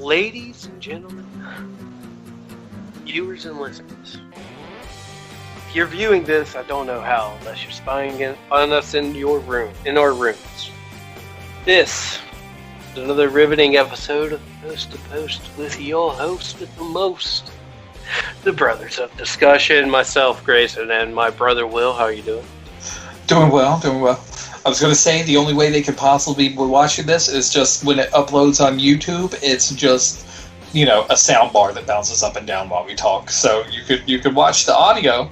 Ladies and gentlemen, viewers and listeners, if you're viewing this, I don't know how, unless you're spying on us in our rooms. This is another riveting episode of Post to Post with your host with the most, the Brothers of Discussion, myself, Grayson, and my brother Will. How are you doing? Doing well. I was going to say the only way they could possibly be watching this is just when it uploads on YouTube, it's just, a sound bar that bounces up and down while we talk. So you could watch the audio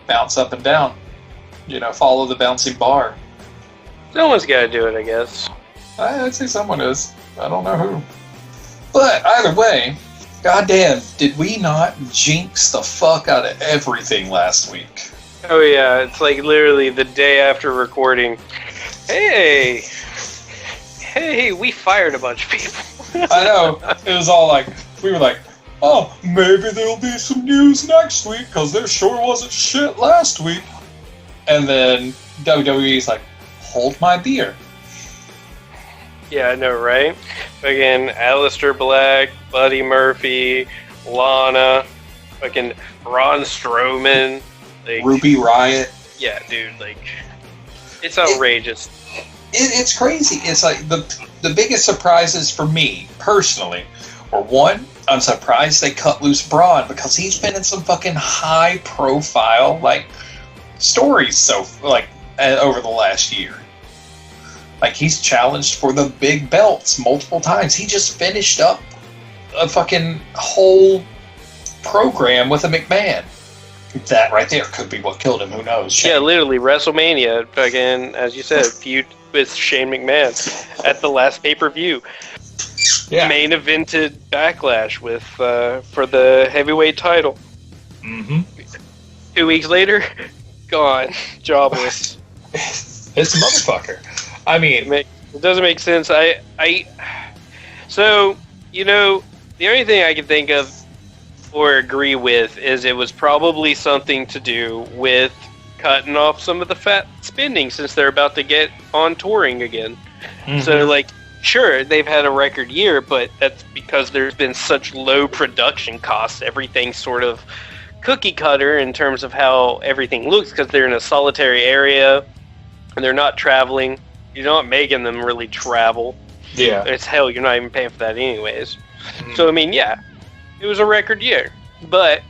bounce up and down, follow the bouncing bar. Someone's got to do it, I guess. I'd say someone is. I don't know who. But either way, goddamn, did we not jinx the fuck out of everything last week? Oh yeah, it's like literally the day after recording. Hey, we fired a bunch of people. I know. It was all like, we were like, oh, maybe there'll be some news next week, because there sure wasn't shit last week. And then WWE's like, hold my beer. Yeah, I know, right? Again, Aleister Black, Buddy Murphy, Lana, fucking Braun Strowman. Like, Ruby Riott. Yeah, dude, it's outrageous. It's crazy. It's like the biggest surprises for me, personally, were one, I'm surprised they cut loose Braun, because he's been in some fucking high profile, stories over the last year. He's challenged for the big belts multiple times. He just finished up a fucking whole program with a McMahon. That right there could be what killed him. Who knows? Shane. Yeah, literally, WrestleMania, fucking, as you said, feud with Shane McMahon at the last pay-per-view. Yeah. Main evented Backlash with for the heavyweight title. Mm-hmm. 2 weeks later, gone. Jobless. It's a motherfucker. I mean... It doesn't make sense. So, the only thing I can think of or agree with is it was probably something to do with cutting off some of the fat spending since they're about to get on touring again. Mm-hmm. So, sure, they've had a record year, but that's because there's been such low production costs. Everything's sort of cookie cutter in terms of how everything looks because they're in a solitary area and they're not traveling. You're not making them really travel. Yeah. It's hell, you're not even paying for that anyways. Mm-hmm. So, it was a record year, but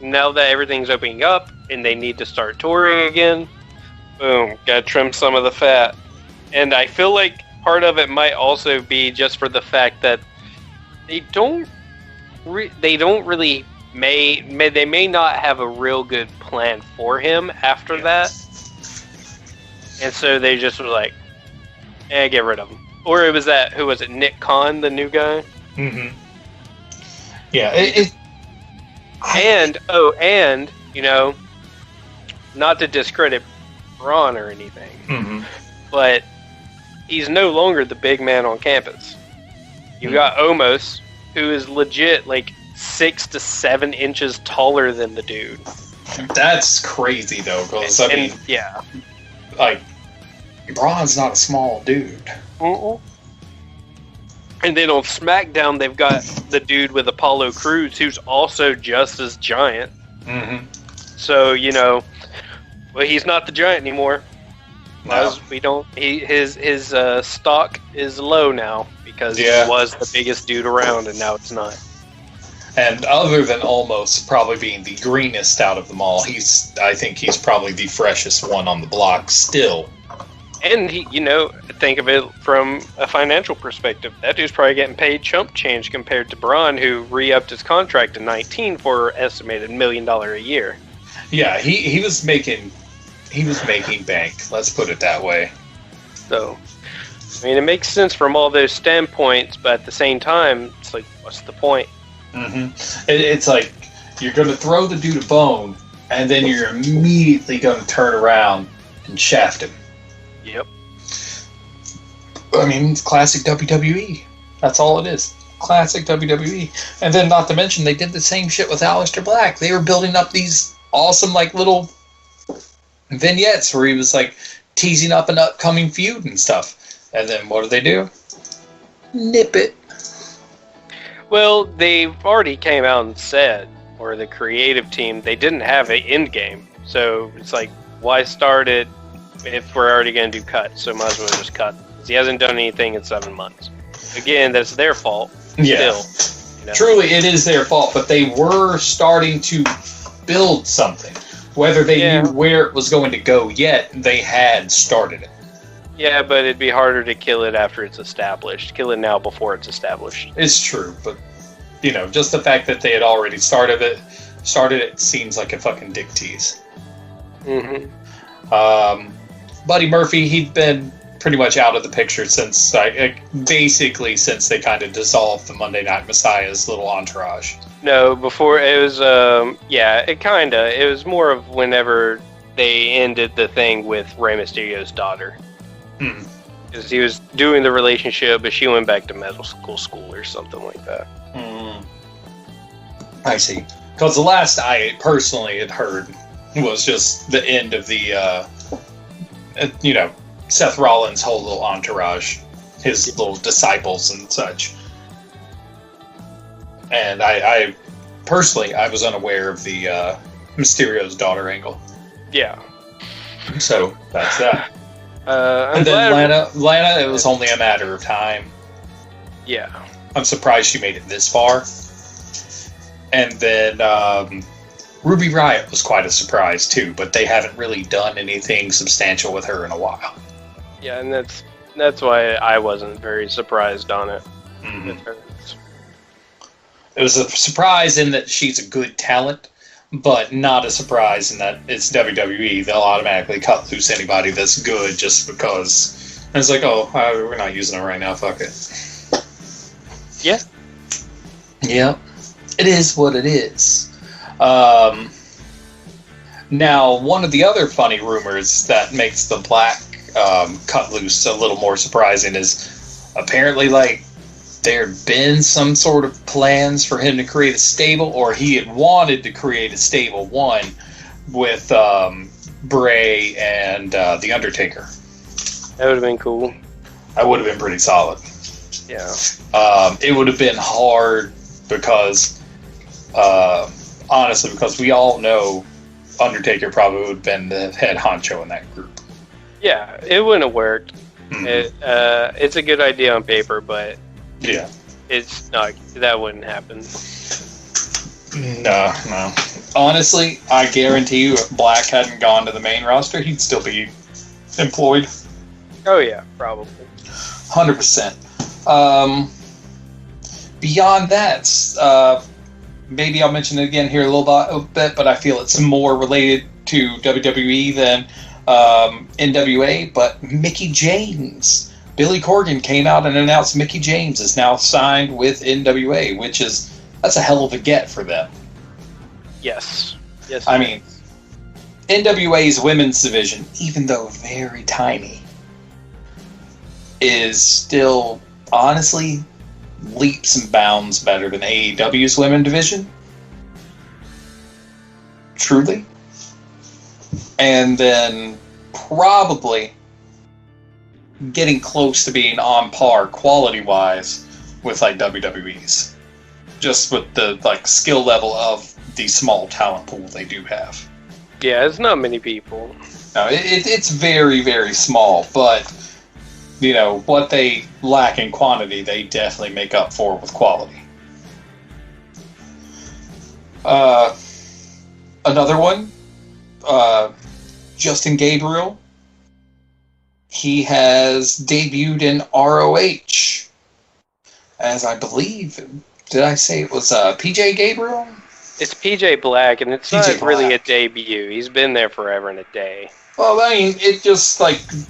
now that everything's opening up and they need to start touring again, boom, gotta trim some of the fat. And I feel like part of it might also be just for the fact that they may not have a real good plan for him after that, and so they just were like, get rid of him. Or it was who was it, Nick Khan, the new guy? Mm-hmm. Yeah, not to discredit Braun or anything, mm-hmm. but he's no longer the big man on campus. You got Omos, who is legit 6 to 7 inches taller than the dude. That's crazy though, because yeah, Braun's not a small dude. Uh-uh. And then on SmackDown, they've got the dude with Apollo Crews, who's also just as giant. Mm-hmm. So, he's not the giant anymore. No. His stock is low now because he was the biggest dude around, and now it's not. And other than almost probably being the greenest out of them all, I think he's probably the freshest one on the block still. And he, think of it from a financial perspective. That dude's probably getting paid chump change compared to Braun, who re-upped his contract in 2019 for estimated $1 million a year. Yeah, he was making bank. Let's put it that way. So, it makes sense from all those standpoints, but at the same time, it's what's the point? Mm-hmm. It's like you're going to throw the dude a bone, and then you're immediately going to turn around and shaft him. Yep. It's classic WWE. That's all it is. Classic WWE. And then, not to mention, they did the same shit with Aleister Black. They were building up these awesome, little vignettes where he was, teasing up an upcoming feud and stuff. And then, what do? Nip it. Well, they've already came out and said, or the creative team, they didn't have an end game. So it's like, why start it if we're already going to do cuts? So might as well just cut. He hasn't done anything in 7 months. Again, that's their fault. Yeah. Still, you know? Truly, it is their fault, but they were starting to build something. Whether they knew where it was going to go yet, they had started it. Yeah, but it'd be harder to kill it after it's established. Kill it now before it's established. It's true, but, you know, just the fact that they had already started it seems like a fucking dick tease. Mm-hmm. Buddy Murphy, he'd been pretty much out of the picture since basically since they kind of dissolved the Monday Night Messiah's little entourage. No, before it was it was more of whenever they ended the thing with Rey Mysterio's daughter. Because he was doing the relationship, but she went back to medical school or something like that. I see. Because the last I personally had heard was just the end of the Seth Rollins' whole little entourage, his little disciples and such. And I personally, I was unaware of the Mysterio's daughter angle. Yeah. So, that's that. I'm and then glad Lana, it was only a matter of time. Yeah. I'm surprised she made it this far. And then Ruby Riott was quite a surprise, too, but they haven't really done anything substantial with her in a while. Yeah, and that's why I wasn't very surprised on it. With her. It was a surprise in that she's a good talent, but not a surprise in that it's WWE. They'll automatically cut loose anybody that's good just because. And it's like, we're not using her right now, fuck it. Yeah. Yep. It is what it is. Now, one of the other funny rumors that makes the Black cut loose a little more surprising is apparently, there had been some sort of plans for him to create a stable, or he had wanted to create a stable, one, with Bray and The Undertaker. That would have been cool. That would have been pretty solid. Yeah. It would have been hard because, honestly, because we all know Undertaker probably would have been the head honcho in that group. Yeah, it wouldn't have worked. It's a good idea on paper, but yeah, it's not. That wouldn't happen. No. Honestly, I guarantee you, if Black hadn't gone to the main roster, he'd still be employed. Oh yeah, probably. 100%. Beyond that, maybe I'll mention it again here a little bit, but I feel it's more related to WWE than NWA. But Mickie James. Billy Corgan came out and announced Mickie James is now signed with NWA, that's a hell of a get for them. Yes. I mean, NWA's women's division, even though very tiny, is still, honestly, leaps and bounds better than AEW's women's division. Truly. And then probably getting close to being on par quality-wise with WWE's. Just with the skill level of the small talent pool they do have. Yeah, it's not many people. No, it's very, very small, but what they lack in quantity, they definitely make up for with quality. Another one, Justin Gabriel. He has debuted in ROH, as I believe. Did I say it was PJ Gabriel? It's PJ Black, and it's not really a debut. He's been there forever and a day. Well, I mean, it just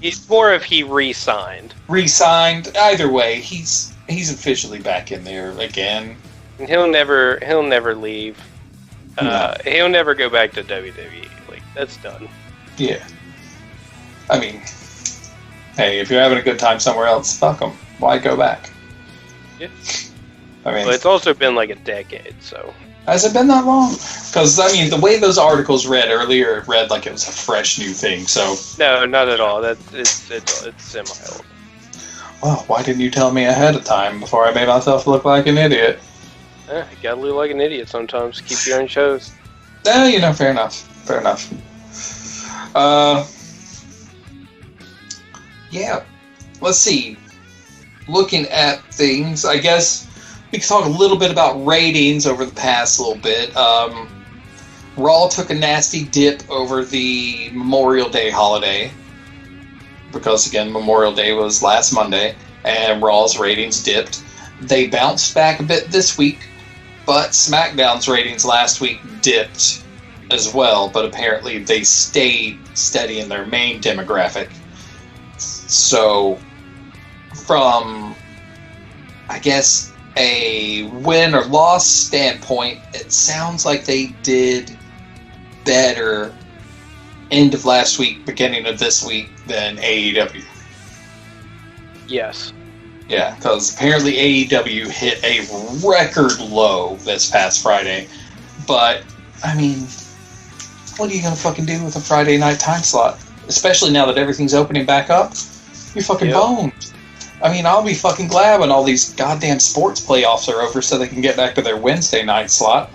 it's more of he re-signed. Re-signed. Either way, he's officially back in there again. And he'll never leave. No. He'll never go back to WWE. That's done. Yeah. I mean, hey, if you're having a good time somewhere else, fuck them. Why go back? Yeah. I mean, well, it's also been a decade, so. Has it been that long? Because, I mean, the way those articles read earlier, it read like it was a fresh new thing, so... No, not at all. It's semi-old. Well, why didn't you tell me ahead of time before I made myself look like an idiot? You gotta live like an idiot sometimes. Keep your own shows. Fair enough. Fair enough. Yeah. Let's see. Looking at things, I guess we can talk a little bit about ratings over the past little bit. Raw took a nasty dip over the Memorial Day holiday. Because, again, Memorial Day was last Monday, and Raw's ratings dipped. They bounced back a bit this week, but SmackDown's ratings last week dipped as well, but apparently they stayed steady in their main demographic. So, from, I guess, a win or loss standpoint, it sounds like they did better end of last week, beginning of this week than AEW. Yes. Yeah, because apparently AEW hit a record low this past Friday. But, I mean, what are you going to fucking do with a Friday night time slot? Especially now that everything's opening back up. You're fucking boned. I mean, I'll be fucking glad when all these goddamn sports playoffs are over so they can get back to their Wednesday night slot.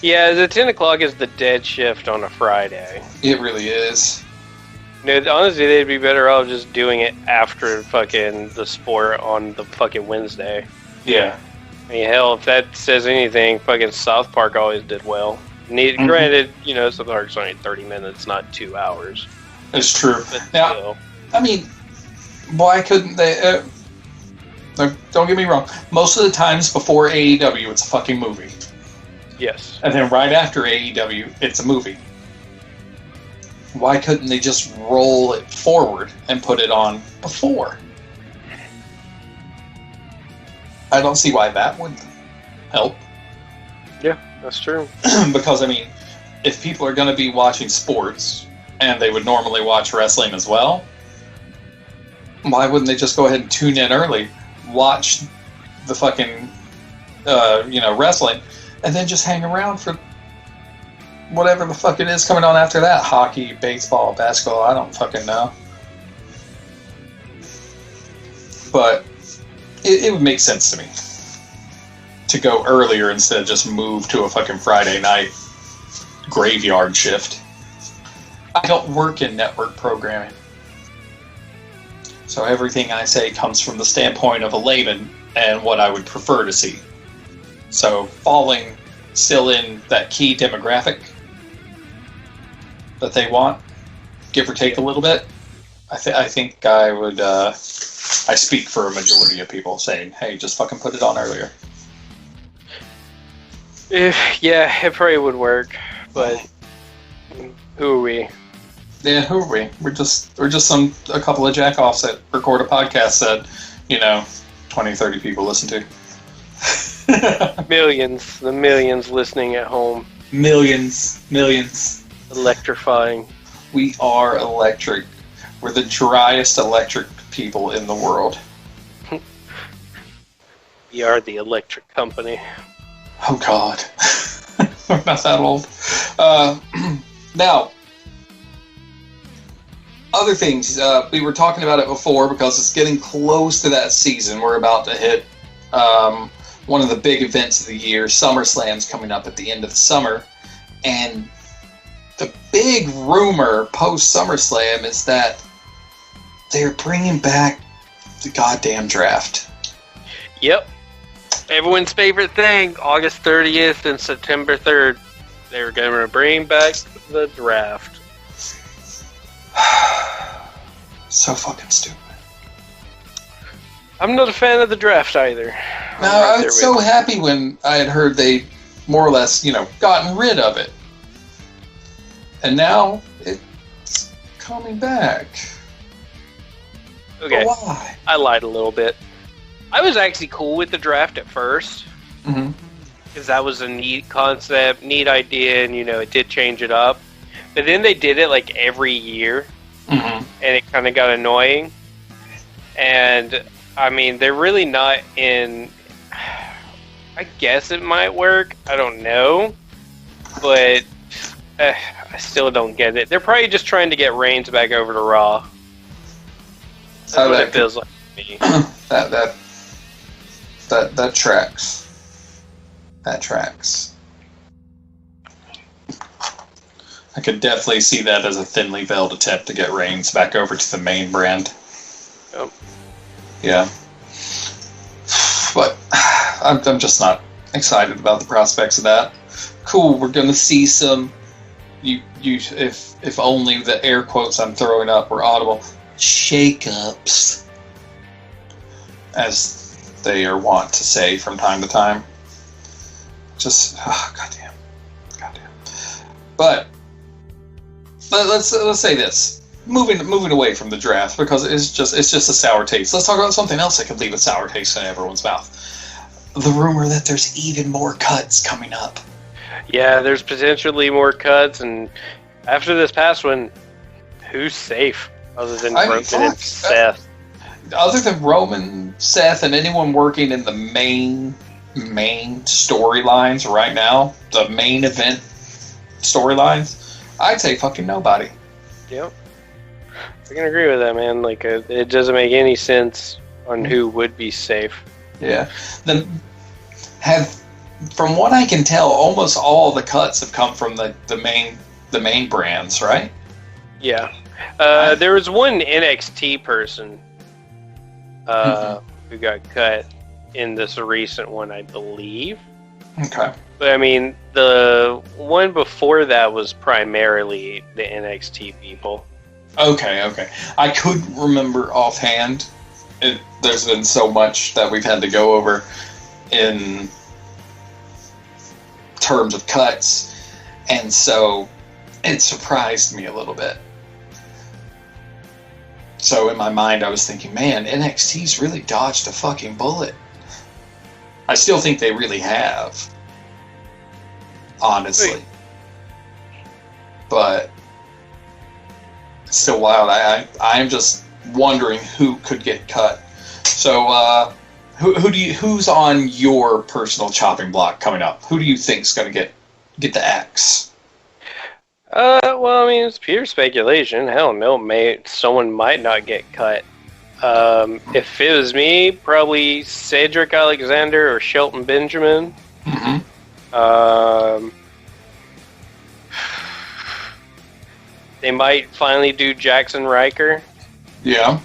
Yeah, the 10 o'clock is the dead shift on a Friday. It really is. Honestly, they'd be better off just doing it after fucking the sport on the fucking Wednesday. Yeah. I mean, hell, if that says anything, fucking South Park always did well. Granted, South Park's only 30 minutes, not 2 hours. It's true. But now, still. I mean, why couldn't they... don't get me wrong. Most of the times before AEW, it's a fucking movie. Yes. And then right after AEW, it's a movie. Why couldn't they just roll it forward and put it on before? I don't see why that would help. Yeah, that's true. Because, I mean, if people are going to be watching sports, and they would normally watch wrestling as well, why wouldn't they just go ahead and tune in early, watch the fucking, wrestling, and then just hang around for whatever the fuck it is coming on after that. Hockey, baseball, basketball, I don't fucking know. But it would make sense to me to go earlier instead of just move to a fucking Friday night graveyard shift. I don't work in network programming. So everything I say comes from the standpoint of a layman and what I would prefer to see. So falling still in that key demographic that they want, give or take a little bit, I think I would, I speak for a majority of people saying, hey, just fucking put it on earlier. Yeah, it probably would work, but who are we? Yeah, who are we? We're just a couple of jack-offs that record a podcast that, 20, 30 people listen to. The millions listening at home. Millions. Electrifying. We are electric. We're the driest electric people in the world. We are the electric company. Oh, God. We're not that old. Now, other things. We were talking about it before because it's getting close to that season. We're about to hit one of the big events of the year. SummerSlam's coming up at the end of the summer. And the big rumor post-SummerSlam is that they're bringing back the goddamn draft. Yep. Everyone's favorite thing, August 30th and September 3rd. They're going to bring back the draft. So fucking stupid. I'm not a fan of the draft either. No, I was so happy when I had heard they more or less, gotten rid of it. And now it's coming back. Okay. But why? I lied a little bit. I was actually cool with the draft at first. Mm-hmm. Because that was a neat concept, neat idea, and, it did change it up. But then they did it, like, every year. Mm-hmm. And it kind of got annoying. And, I mean, they're really not in... I guess it might work. I don't know. But I still don't get it. They're probably just trying to get Reigns back over to Raw. That's what it feels like to me. That tracks. That tracks. I could definitely see that as a thinly veiled attempt to get Reigns back over to the main brand. Yep. Yeah. But I'm just not excited about the prospects of that. Cool, we're going to see some, if only the air quotes I'm throwing up were audible, shake-ups, as they are wont to say from time to time. Just, goddamn. But let's say this. Moving away from the draft, because it's just a sour taste. Let's talk about something else that could leave a sour taste in everyone's mouth. The rumor that there's even more cuts coming up. Yeah, there's potentially more cuts, and after this past one, who's safe other than Roman and Seth? Other than Roman, Seth, and anyone working in the main storylines right now, the main event storylines, I'd say fucking nobody. Yep. I can agree with that, man. Like, it doesn't make any sense on who would be safe. Yeah. From what I can tell, almost all the cuts have come from the main brands, right? Yeah. There was one NXT person who got cut in this recent one, I believe. Okay. But I mean, the one before that was primarily the NXT people. Okay. I couldn't remember offhand. There's been so much that we've had to go over in terms of cuts, and so it surprised me a little bit. So in my mind, I was thinking, man, NXT's really dodged a fucking bullet. I still think they really have, honestly. Wait. But it's still wild. I'm just wondering who could get cut. So, who's on your personal chopping block coming up? Who do you think's going to get the axe? Well, I mean, it's pure speculation. Hell no, someone might not get cut. If it was me, probably Cedric Alexander or Shelton Benjamin. Mm-hmm. They might finally do Jackson Riker. Yeah.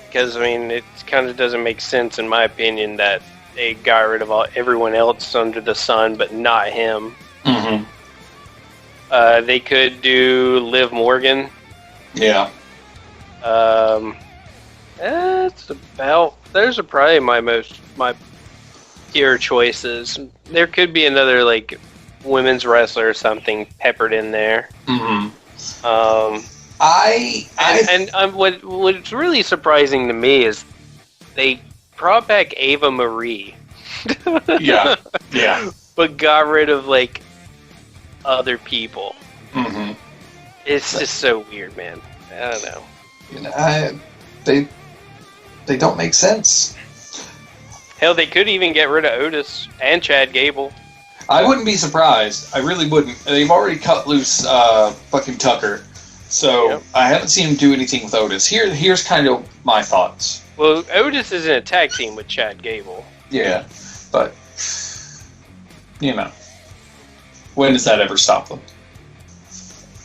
Because, I mean, it kind of doesn't make sense, in my opinion, that they got rid of everyone else under the sun, but not him. Mm-hmm. They could do Liv Morgan. Yeah. Those are probably my tier choices. There could be another, like, women's wrestler or something peppered in there. Mm-hmm. What's really surprising to me is they brought back Ava Marie. Yeah. But got rid of, like, other people. Mm-hmm. It's just so weird, man. I don't know. They don't make sense. Hell, they could even get rid of Otis and Chad Gable. I wouldn't be surprised. I really wouldn't. They've already cut loose fucking Tucker. So yep. I haven't seen him do anything with Otis. Here's kind of my thoughts. Well, Otis is in a tag team with Chad Gable. Yeah, but, you know, when does that ever stop them?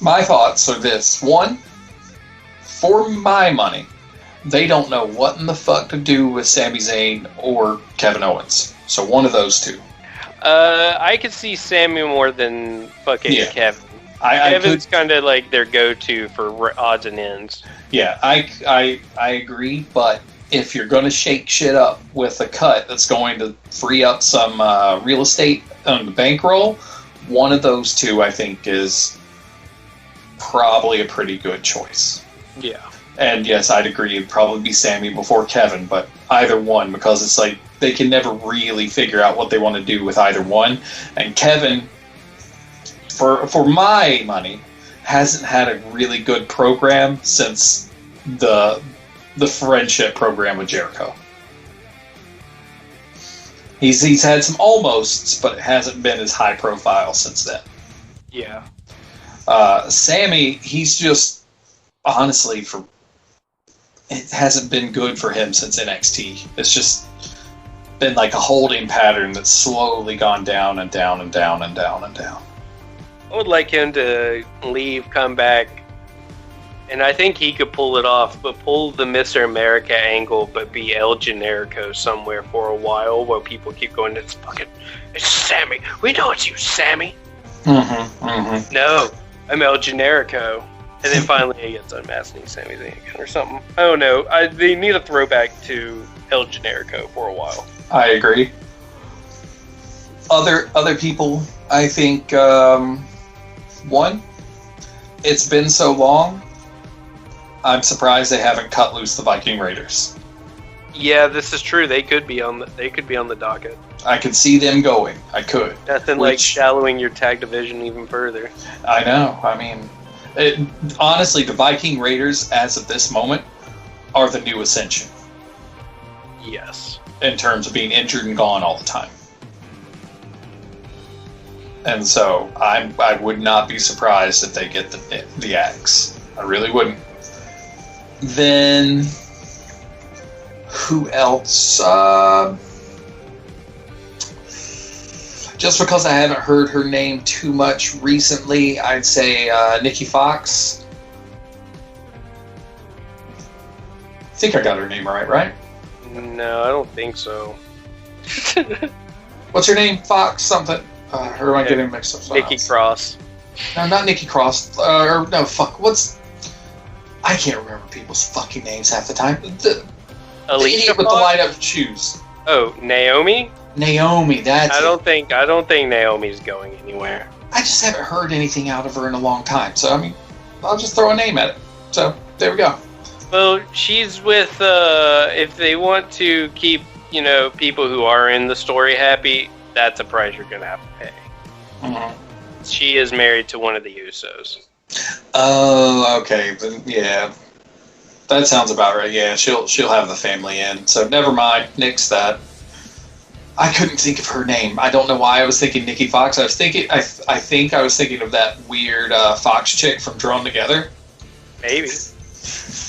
My thoughts are this. One, for my money, they don't know what in the fuck to do with Sami Zayn or Kevin Owens. So one of those two. I could see Sami more than fucking Kevin. Kevin's kind of like their go-to for odds and ends. Yeah, I agree, but if you're going to shake shit up with a cut that's going to free up some real estate on the bankroll, one of those two I think is probably a pretty good choice. Yeah. And yes, I'd agree it'd probably be Sami before Kevin, but either one, because it's like they can never really figure out what they want to do with either one. And Kevin, for my money, hasn't had a really good program since the friendship program with Jericho. He's had some almosts, but it hasn't been as high profile since then. Yeah. Sami, he's just honestly it hasn't been good for him since NXT. It's just been like a holding pattern that's slowly gone down and down and down and down and down. I would like him to leave, come back, and I think he could pull it off, but pull the Mr. America angle, but be El Generico somewhere for a while while people keep going, it's Sammy. We know it's you, Sammy. No, I'm El Generico. And then finally he gets unmasked and he's Sami Zayn again or something. I don't know. They need a throwback to El Generico for a while. I agree. Other people, I think, one, it's been so long, I'm surprised they haven't cut loose the Viking Raiders. Yeah, this is true. They could be on the docket. I could see them going. I could. Nothing like shallowing your tag division even further. I know. I mean, honestly, the Viking Raiders, as of this moment, are the new Ascension. Yes. In terms of being injured and gone all the time. And so I would not be surprised if they get the axe. I really wouldn't. Then who else? Just because I haven't heard her name too much recently, I'd say Nikki Fox. I think I got her name right? No, I don't think so. What's her name? Fox something. Or am I getting mixed up? Nikki Cross. No, not Nikki Cross. I can't remember people's fucking names half the time. Alicia with the light up shoes. Oh, Naomi? Naomi, that's I don't think Naomi's going anywhere. I just haven't heard anything out of her in a long time. So, I mean, I'll just throw a name at it. So, there we go. Well, she's with, if they want to keep, people who are in the story happy, that's a price you're going to have to pay. Mm-hmm. She is married to one of the Usos. Oh, okay. But, yeah. That sounds about right. Yeah, she'll have the family in. So, never mind. Nix that. I couldn't think of her name. I don't know why I was thinking Nikki Fox. I think I was thinking of that weird Fox chick from Drawn Together. Maybe.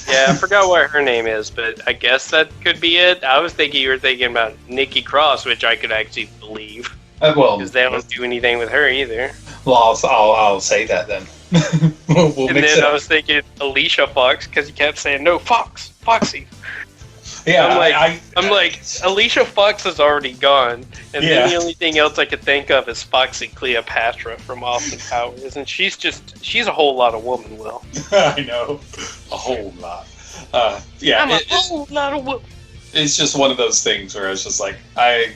Yeah, I forgot what her name is, but I guess that could be it. I was thinking you were thinking about Nikki Cross, which I could actually believe. Because they don't do anything with her either. Well, I'll say that then. we'll and then I was thinking Alicia Fox, because you kept saying, no, Foxy. Yeah, I'm like, Alicia Fox is already gone, and then the only thing else I could think of is Foxy Cleopatra from Austin Powers, and she's a whole lot of woman, Will. I know, a whole lot. Yeah, I'm a whole lot of woman. It's just one of those things where I was just like, I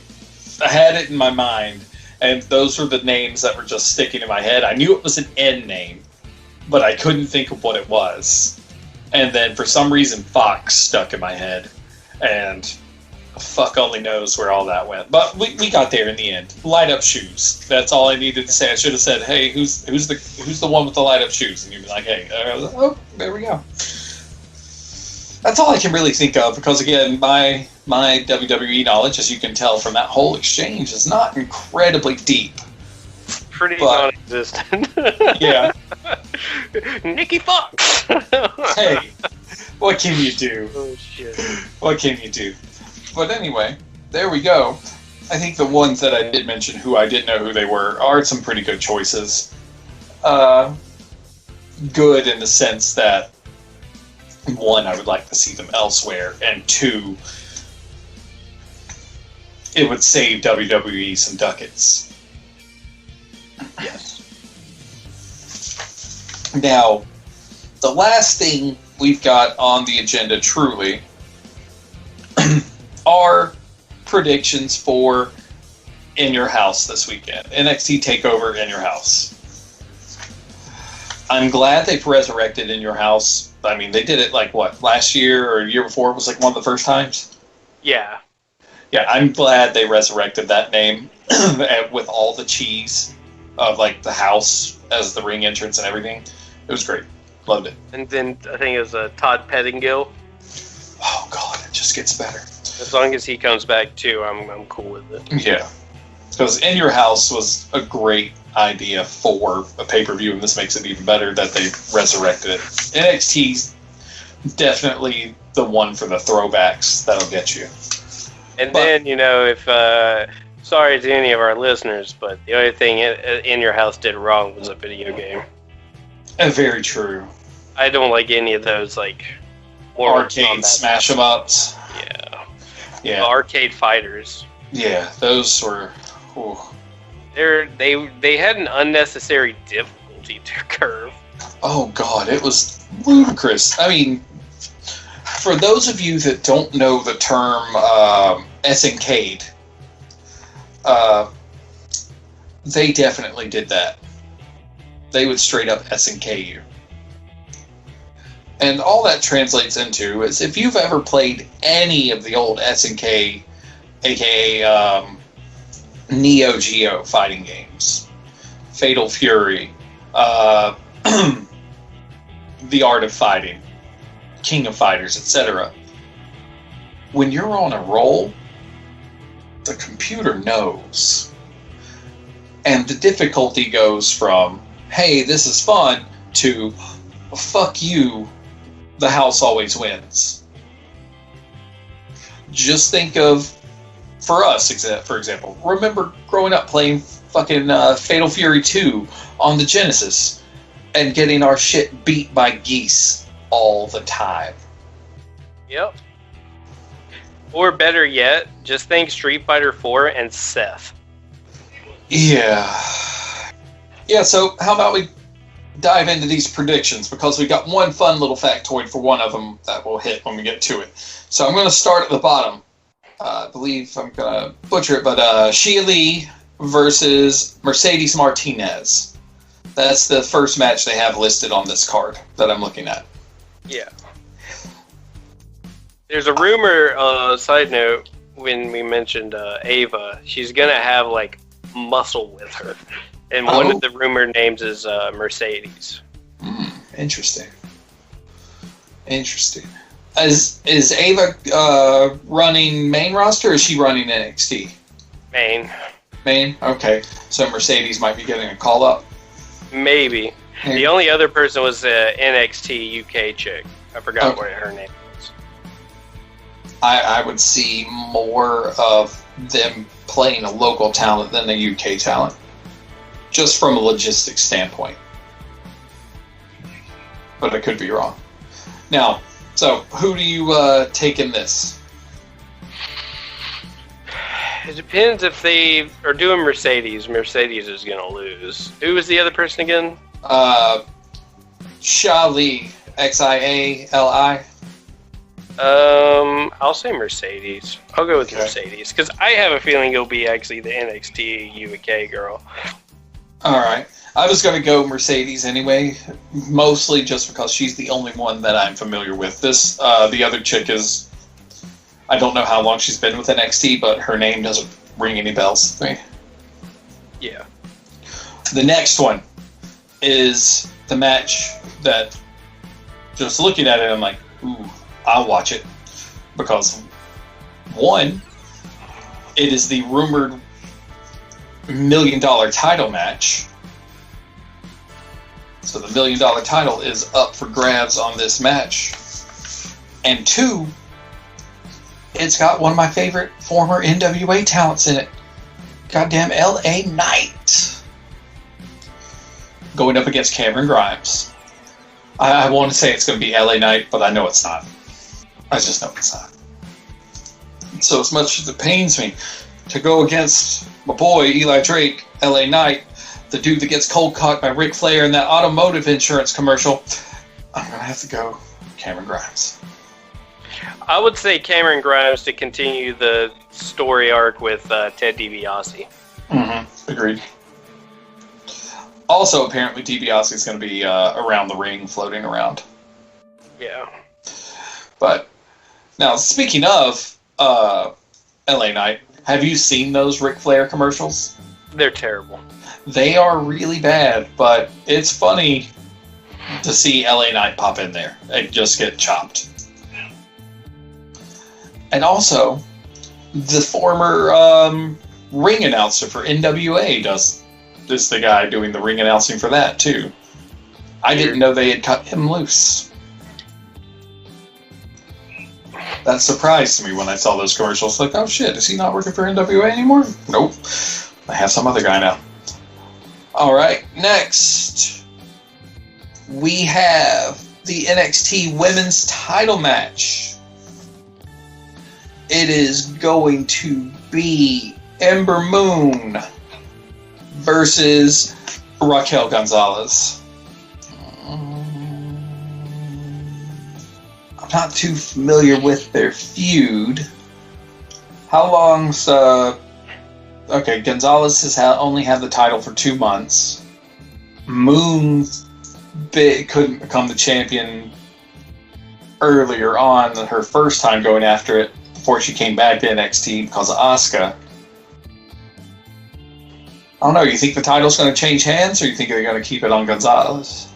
had it in my mind, and those were the names that were just sticking in my head. I knew it was an N name, but I couldn't think of what it was, and then for some reason Fox stuck in my head. And fuck only knows where all that went. But we got there in the end. Light up shoes. That's all I needed to say. I should have said, hey, who's the one with the light up shoes? And you'd be like, hey, oh, there we go. That's all I can really think of, because again, my WWE knowledge, as you can tell from that whole exchange, is not incredibly deep. Pretty non-existent. Yeah. Nikki Fox! Hey. What can you do? Oh, shit. What can you do? But anyway, there we go. I think the ones that I did mention, who I didn't know who they were, are some pretty good choices. Good in the sense that, one, I would like to see them elsewhere, and two, it would save WWE some ducats. Yes. Now, the last thing we've got on the agenda, truly, are predictions for In Your House this weekend. NXT TakeOver In Your House. I'm glad they've resurrected In Your House. I mean, they did it last year or a year before? It was one of the first times? Yeah. Yeah, I'm glad they resurrected that name with all the cheese of the house as the ring entrance and everything. It was great. Loved it. And then I think it was Todd Pettingill. Oh god, it just gets better. As long as he comes back too, I'm cool with it. Yeah, because In Your House was a great idea for a pay-per-view, and this makes it even better that they resurrected it. NXT's definitely the one for the throwbacks that'll get you. And then, if sorry to any of our listeners, but the only thing in your house did wrong was a video game. Very true. I don't like any of those arcade smash 'em ups. Yeah. Arcade fighters. Yeah, those were. Ooh. They had an unnecessary difficulty to curve. Oh God, it was ludicrous. I mean, for those of you that don't know the term SNK'd, they definitely did that. They would straight up SNK you. And all that translates into is if you've ever played any of the old SNK, aka Neo Geo fighting games, Fatal Fury, The Art of Fighting, King of Fighters, etc. When you're on a roll, the computer knows. And the difficulty goes from, hey, this is fun, to, fuck you, the house always wins. Just think of, for us, for example, remember growing up playing fucking Fatal Fury 2 on the Genesis and getting our shit beat by geese all the time. Yep. Or better yet, just think Street Fighter 4 and Seth. Yeah. Yeah, so how about we dive into these predictions, because we got one fun little factoid for one of them that we'll hit when we get to it. So I'm going to start at the bottom. I believe I'm going to butcher it, but Xia Li versus Mercedes Martinez. That's the first match they have listed on this card that I'm looking at. Yeah. There's a rumor, side note, when we mentioned Ava, she's going to have, muscle with her. And one of the rumored names is Mercedes. Interesting. Is Ava running main roster, or is she running NXT? Main? Okay. So Mercedes might be getting a call up? Maybe. The only other person was the NXT UK chick. I forgot what her name was. I would see more of them playing a local talent than a UK talent. Just from a logistics standpoint. But I could be wrong. Now, so who do you take in this? It depends if they are doing Mercedes. Mercedes is going to lose. Who was the other person again? Xia Li. Xiali. I'll say Mercedes. I'll go with Mercedes. Because I have a feeling it'll be actually the NXT UK girl. Alright. I was going to go Mercedes anyway, mostly just because she's the only one that I'm familiar with. The other chick is, I don't know how long she's been with NXT, but her name doesn't ring any bells to me. Yeah. The next one is the match that, just looking at it, I'm like, ooh, I'll watch it. Because, one, it is the rumored $1 million title match. So the $1 million title is up for grabs on this match. And two, it's got one of my favorite former NWA talents in it. Goddamn LA Knight. Going up against Cameron Grimes. I want to say it's going to be LA Knight, but I know it's not. I just know it's not. So as much as it pains me to go against my boy Eli Drake, LA Knight, the dude that gets cold cocked by Ric Flair in that automotive insurance commercial, I'm going to have to go Cameron Grimes. I would say Cameron Grimes to continue the story arc with Ted DiBiase. Mm-hmm. Agreed. Also, apparently, DiBiase is going to be around the ring, floating around. Yeah. But, now, speaking of LA Knight, have you seen those Ric Flair commercials? They're terrible. They are really bad, but it's funny to see LA Knight pop in there and just get chopped. And also, the former ring announcer for NWA is the guy doing the ring announcing for that, too. I didn't know they had cut him loose. That surprised me when I saw those commercials. Like, oh shit, is he not working for NWA anymore? Nope. I have some other guy now. Alright, next. We have the NXT Women's Title match. It is going to be Ember Moon versus Raquel Gonzalez. I'm not too familiar with their feud. How long's... Okay, Gonzalez has only had the title for 2 months. Moon couldn't become the champion earlier on, her first time going after it, before she came back to NXT because of Asuka. I don't know, you think the title's going to change hands, or you think they're going to keep it on Gonzalez?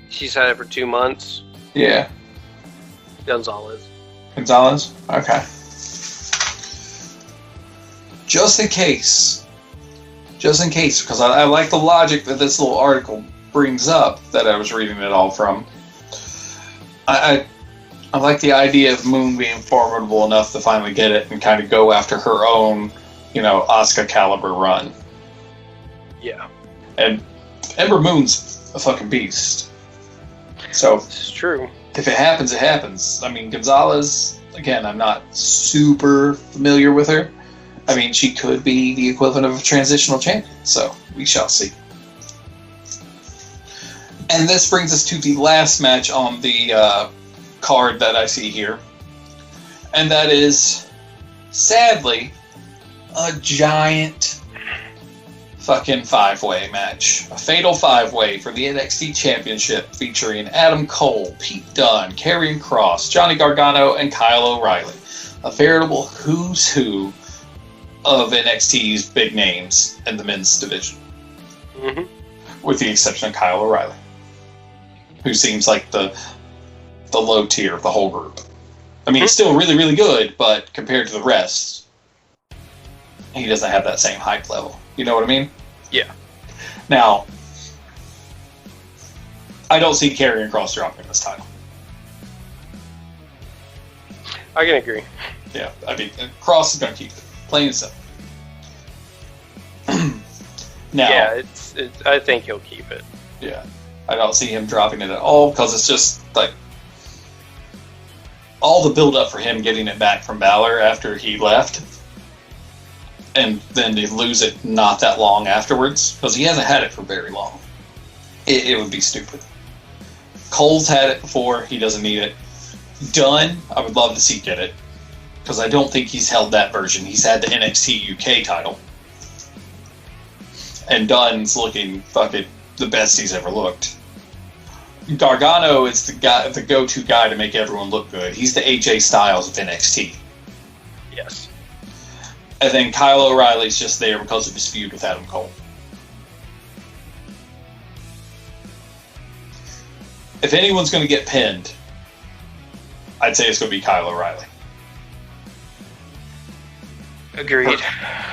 She's had it for 2 months. Yeah. Gonzalez? Okay. Just in case, because I like the logic that this little article brings up that I was reading it all from. I like the idea of Moon being formidable enough to finally get it and kind of go after her own, Asuka caliber run. Yeah. And Ember Moon's a fucking beast. So it's true. If it happens, it happens. I mean, Gonzalez, again, I'm not super familiar with her. I mean, she could be the equivalent of a transitional champion, so we shall see. And this brings us to the last match on the card that I see here. And that is, sadly, a giant fucking 5-way match. A fatal 5-way for the NXT Championship featuring Adam Cole, Pete Dunne, Karrion Kross, Johnny Gargano, and Kyle O'Reilly. A veritable who's who of NXT's big names in the men's division. Mm-hmm. With the exception of Kyle O'Reilly, who seems like the low tier of the whole group. I mean, he's still really, really good, but compared to the rest, he doesn't have that same hype level. You know what I mean? Yeah. Now, I don't see Karrion Kross dropping this title. I can agree. Yeah, I mean, Kross is going to keep it. Plain and simple. Now, yeah, I think he'll keep it. Yeah. I don't see him dropping it at all, because it's just, like, all the build-up for him getting it back from Balor after he left, and then to lose it not that long afterwards, because he hasn't had it for very long. It would be stupid. Cole's had it before, he doesn't need it. Dunne, I would love to see get it, because I don't think he's held that version. He's had the NXT UK title. And Dunne's looking fucking the best he's ever looked. Gargano is the go-to guy to make everyone look good. He's the AJ Styles of NXT. Yes. And then Kyle O'Reilly's just there because of his feud with Adam Cole. If anyone's going to get pinned, I'd say it's going to be Kyle O'Reilly. Agreed.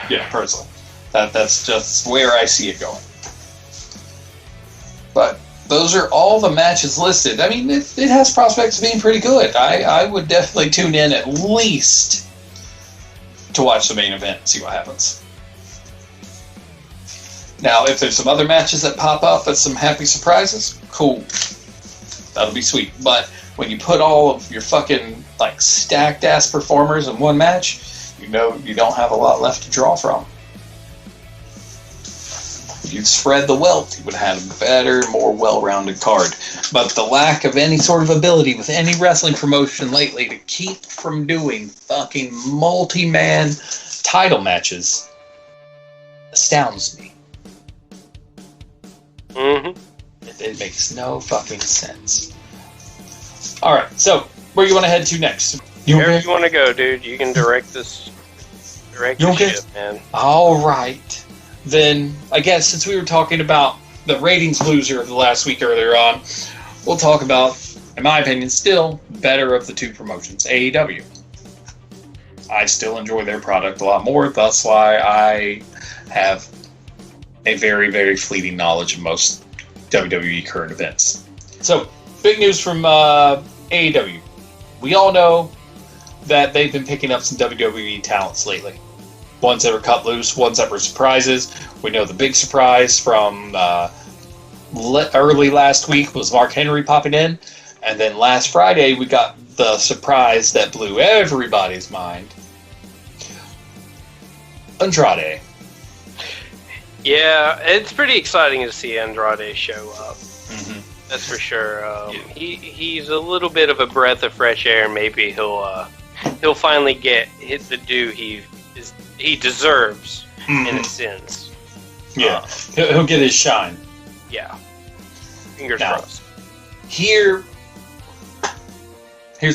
Yeah, personally. That's just where I see it going. But those are all the matches listed. I mean, it has prospects of being pretty good. I would definitely tune in at least to watch the main event and see what happens. Now, if there's some other matches that pop up as some happy surprises, cool. That'll be sweet. But when you put all of your fucking, like, stacked-ass performers in one match, you know you don't have a lot left to draw from. If you'd spread the wealth, you would have had a better, more well-rounded card. But the lack of any sort of ability with any wrestling promotion lately to keep from doing fucking multi-man title matches astounds me. Mm-hmm. It makes no fucking sense. Alright, so, where do you want to head to next? Wherever you want to go, dude. You can direct this. Direct your ship, man. Alright. Then, I guess since we were talking about the ratings loser of the last week earlier on, we'll talk about, in my opinion, still better of the two promotions, AEW. I still enjoy their product a lot more. That's why I have a very, very fleeting knowledge of most WWE current events. So, big news from AEW. We all know that they've been picking up some WWE talents lately. Ones that were cut loose, ones that were surprises. We know the big surprise from early last week was Mark Henry popping in. And then last Friday, we got the surprise that blew everybody's mind. Andrade. Yeah, it's pretty exciting to see Andrade show up. Mm-hmm. That's for sure. He's a little bit of a breath of fresh air. Maybe he'll finally get the due he deserves in a sense. Yeah, he'll get his shine. Yeah, fingers crossed. Here's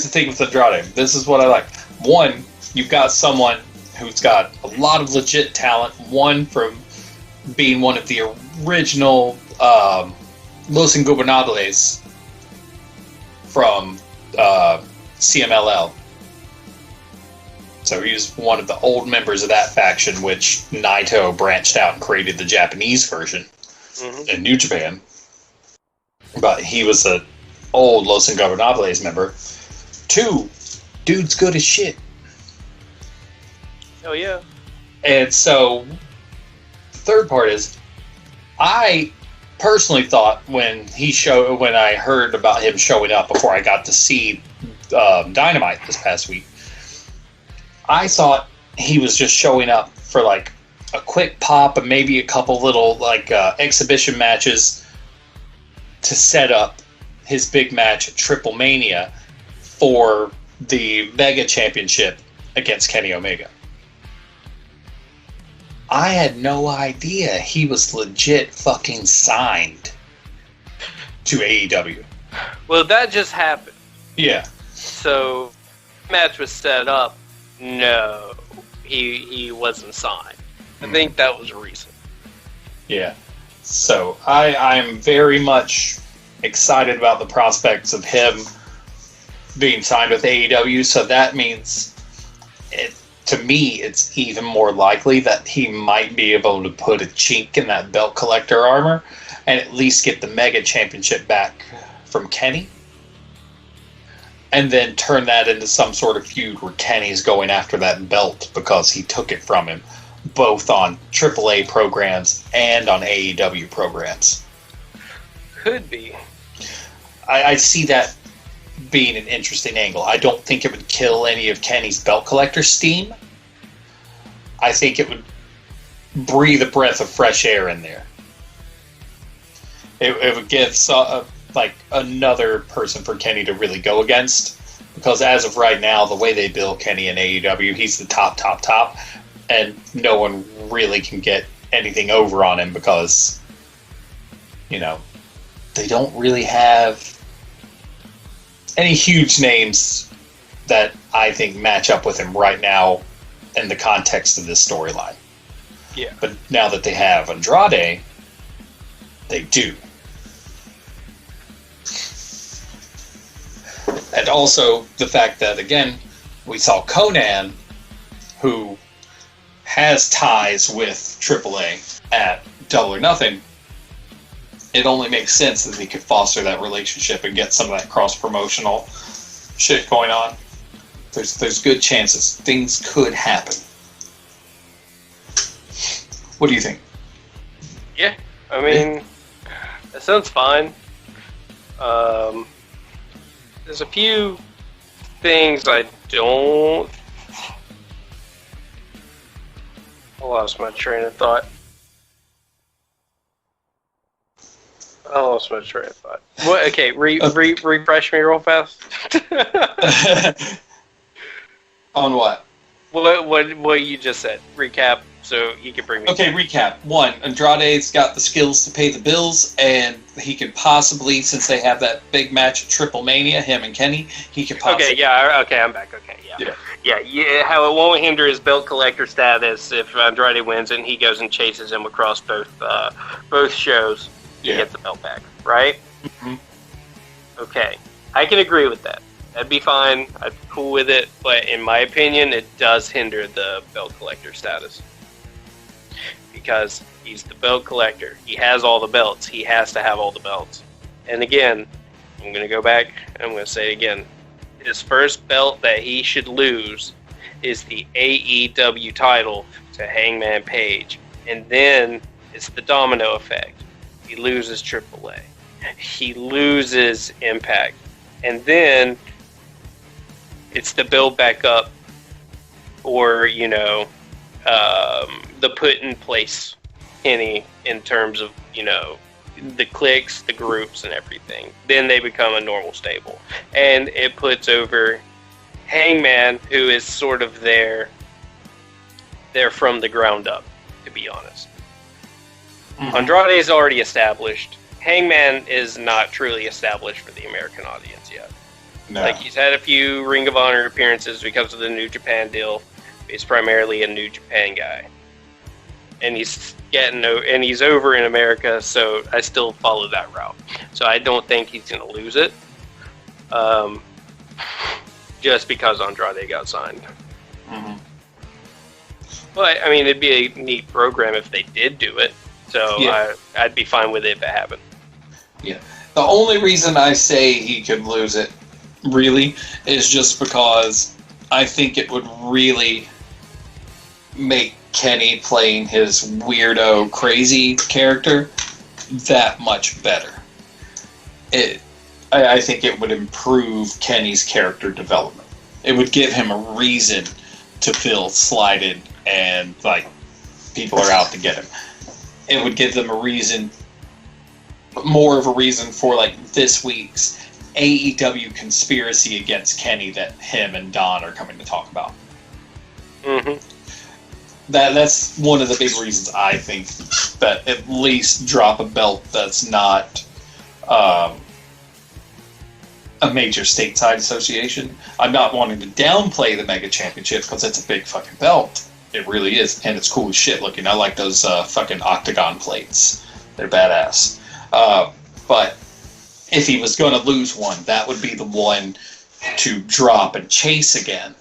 the thing with Andrade. This is what I like. One, you've got someone who's got a lot of legit talent. One, from being one of the original Los Ingobernables from CMLL. So he was one of the old members of that faction, which Naito branched out and created the Japanese version in New Japan. But he was an old Los Ingobernables member. Two, dude's good as shit. Oh yeah. And so, the third part is, I personally thought when I heard about him showing up before I got to see Dynamite this past week, I thought he was just showing up for like a quick pop and maybe a couple little like exhibition matches to set up his big match at Triple Mania for the Mega Championship against Kenny Omega. I had no idea he was legit fucking signed to AEW. Well, that just happened. Yeah. So, match was set up. No, he wasn't signed. I think that was recent. Yeah. So, I'm very much excited about the prospects of him being signed with AEW, so that means, to me, it's even more likely that he might be able to put a chink in that belt collector armor and at least get the Mega Championship back from Kenny. And then turn that into some sort of feud where Kenny's going after that belt because he took it from him, both on AAA programs and on AEW programs. Could be. I see that being an interesting angle. I don't think it would kill any of Kenny's belt collector steam. I think it would breathe a breath of fresh air in there. It would give like another person for Kenny to really go against, because as of right now, the way they build Kenny in AEW, he's the top, and no one really can get anything over on him because, you know, they don't really have any huge names that I think match up with him right now in the context of this storyline. Yeah. But now that they have Andrade, they do. And also the fact that, again, we saw Conan, who has ties with AAA at Double or Nothing. It only makes sense that he could foster that relationship and get some of that cross-promotional shit going on. There's good chances. Things could happen. What do you think? Yeah, I mean, that sounds fine. There's a few things I lost my train of thought. What? Okay, refresh me real fast. On what? What you just said. Recap, so you can bring me. Okay, recap. One, Andrade's got the skills to pay the bills, and he could possibly, since they have that big match at Triple Mania, him and Kenny, he could possibly... Okay, I'm back. Okay, yeah. How it won't hinder his belt collector status if Andrade wins and he goes and chases him across both shows to get the belt back, right? Mm-hmm. Okay, I can agree with that. That'd be fine. I'd be cool with it, but in my opinion, it does hinder the belt collector status. Because he's the belt collector. He has all the belts. He has to have all the belts. And again, I'm going to go back, and I'm going to say it again. his first belt that he should lose is the AEW title to Hangman Page. And then it's the domino effect. He loses AAA. He loses Impact. And then it's the build back up, or, the put in place Kenny in terms of, the cliques, the groups, and everything. Then they become a normal stable. And it puts over Hangman, who is sort of there from the ground up, to be honest. Mm-hmm. Andrade is already established. Hangman is not truly established for the American audience yet. No. Like, he's had a few Ring of Honor appearances because of the New Japan deal. He's primarily a New Japan guy. And he's over in America, so I still follow that route. So I don't think he's going to lose it. Just because Andrade got signed. Mm-hmm. But, I mean, it'd be a neat program if they did do it. So yeah. I'd be fine with it if it happened. Yeah. The only reason I say he could lose it, really, is just because I think it would really make Kenny playing his weirdo, crazy character that much better. I think it would improve Kenny's character development. It would give him a reason to feel slighted and like people are out to get him. It would give them more of a reason for like this week's AEW conspiracy against Kenny that him and Don are coming to talk about. Mm-hmm. That's one of the big reasons I think that at least drop a belt that's not a major stateside association. I'm not wanting to downplay the Mega Championship because it's a big fucking belt. It really is, and it's cool as shit looking. I like those fucking octagon plates. They're badass. But if he was going to lose one, that would be the one to drop and chase again.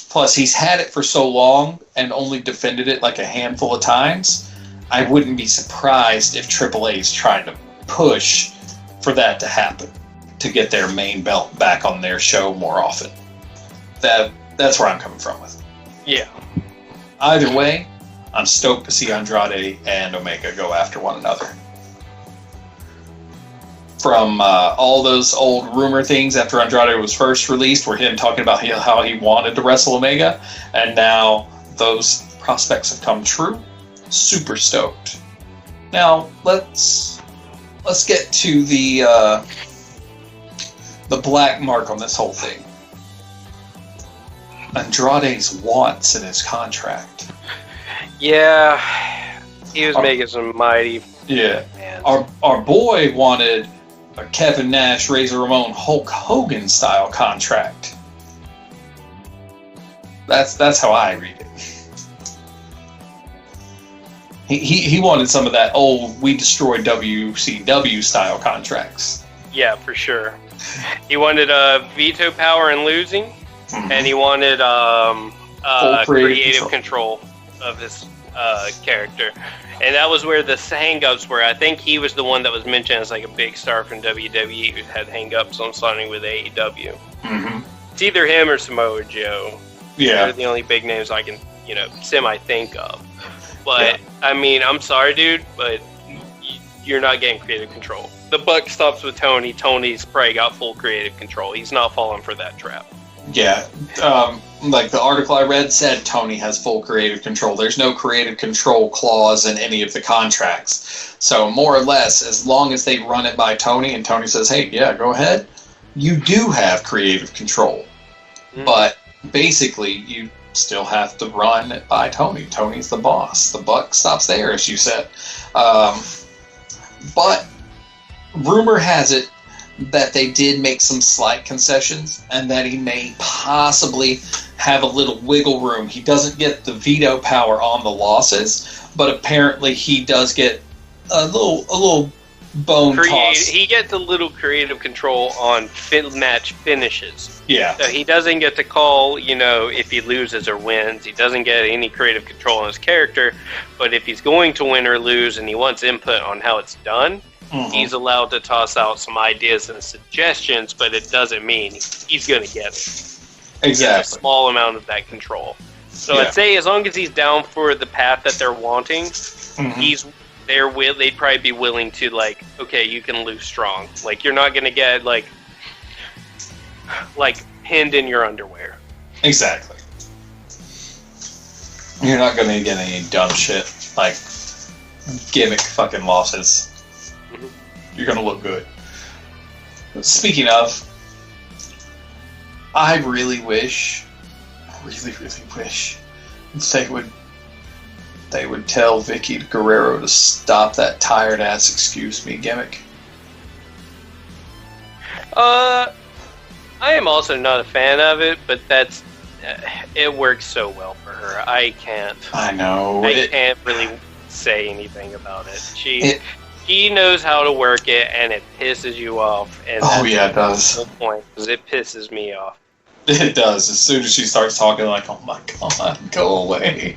Plus, he's had it for so long and only defended it like a handful of times. I wouldn't be surprised if AAA is trying to push for that to happen, to get their main belt back on their show more often. That's where I'm coming from with it. Yeah. Either way, I'm stoked to see Andrade and Omega go after one another. From all those old rumor things after Andrade was first released, were him talking about how he wanted to wrestle Omega, and now those prospects have come true. Super stoked. Now let's get to the black mark on this whole thing. Andrade's wants in his contract. Yeah, he was making some mighty. Yeah, our boy wanted a Kevin Nash, Razor Ramon, Hulk Hogan style contract. That's how I read it. He wanted some of that old We Destroyed WCW style contracts. Yeah, for sure. He wanted veto power and losing, mm-hmm. and he wanted creative control of his character. And that was where the hang-ups were. I think he was the one that was mentioned as like a big star from WWE who had hang-ups on signing with AEW. Mm-hmm. It's either him or Samoa Joe. Yeah. They're the only big names I can, semi-think of. But, yeah. I mean, I'm sorry, dude, but you're not getting creative control. The buck stops with Tony. Tony's probably got full creative control. He's not falling for that trap. Yeah. Like the article I read said Tony has full creative control. There's no creative control clause in any of the contracts. So more or less, as long as they run it by Tony and Tony says, hey, yeah, go ahead, you do have creative control. Mm-hmm. But basically, you still have to run it by Tony. Tony's the boss. The buck stops there, as you said. But rumor has it that they did make some slight concessions and that he may possibly have a little wiggle room. He doesn't get the veto power on the losses, but apparently he does get a little bone toss. He gets a little creative control on match finishes. Yeah. So he doesn't get to call, if he loses or wins. He doesn't get any creative control on his character, but if he's going to win or lose and he wants input on how it's done, He's allowed to toss out some ideas and suggestions, but it doesn't mean he's going to get it. Exactly. A small amount of that control. So I'd say as long as he's down for the path that they're wanting, they'd probably be willing to, like, okay, you can lose strong. Like, you're not going to get, like pinned in your underwear. Exactly. You're not going to get any dumb shit, like gimmick fucking losses. You're going to look good. Speaking of, I really wish they would tell Vicky Guerrero to stop that tired ass excuse me gimmick. I am also not a fan of it, but it works so well for her. I can't really say anything about it. She knows how to work it, and it pisses you off. And it does. The whole point, because it pisses me off. It does. As soon as she starts talking, like, oh my god, go away.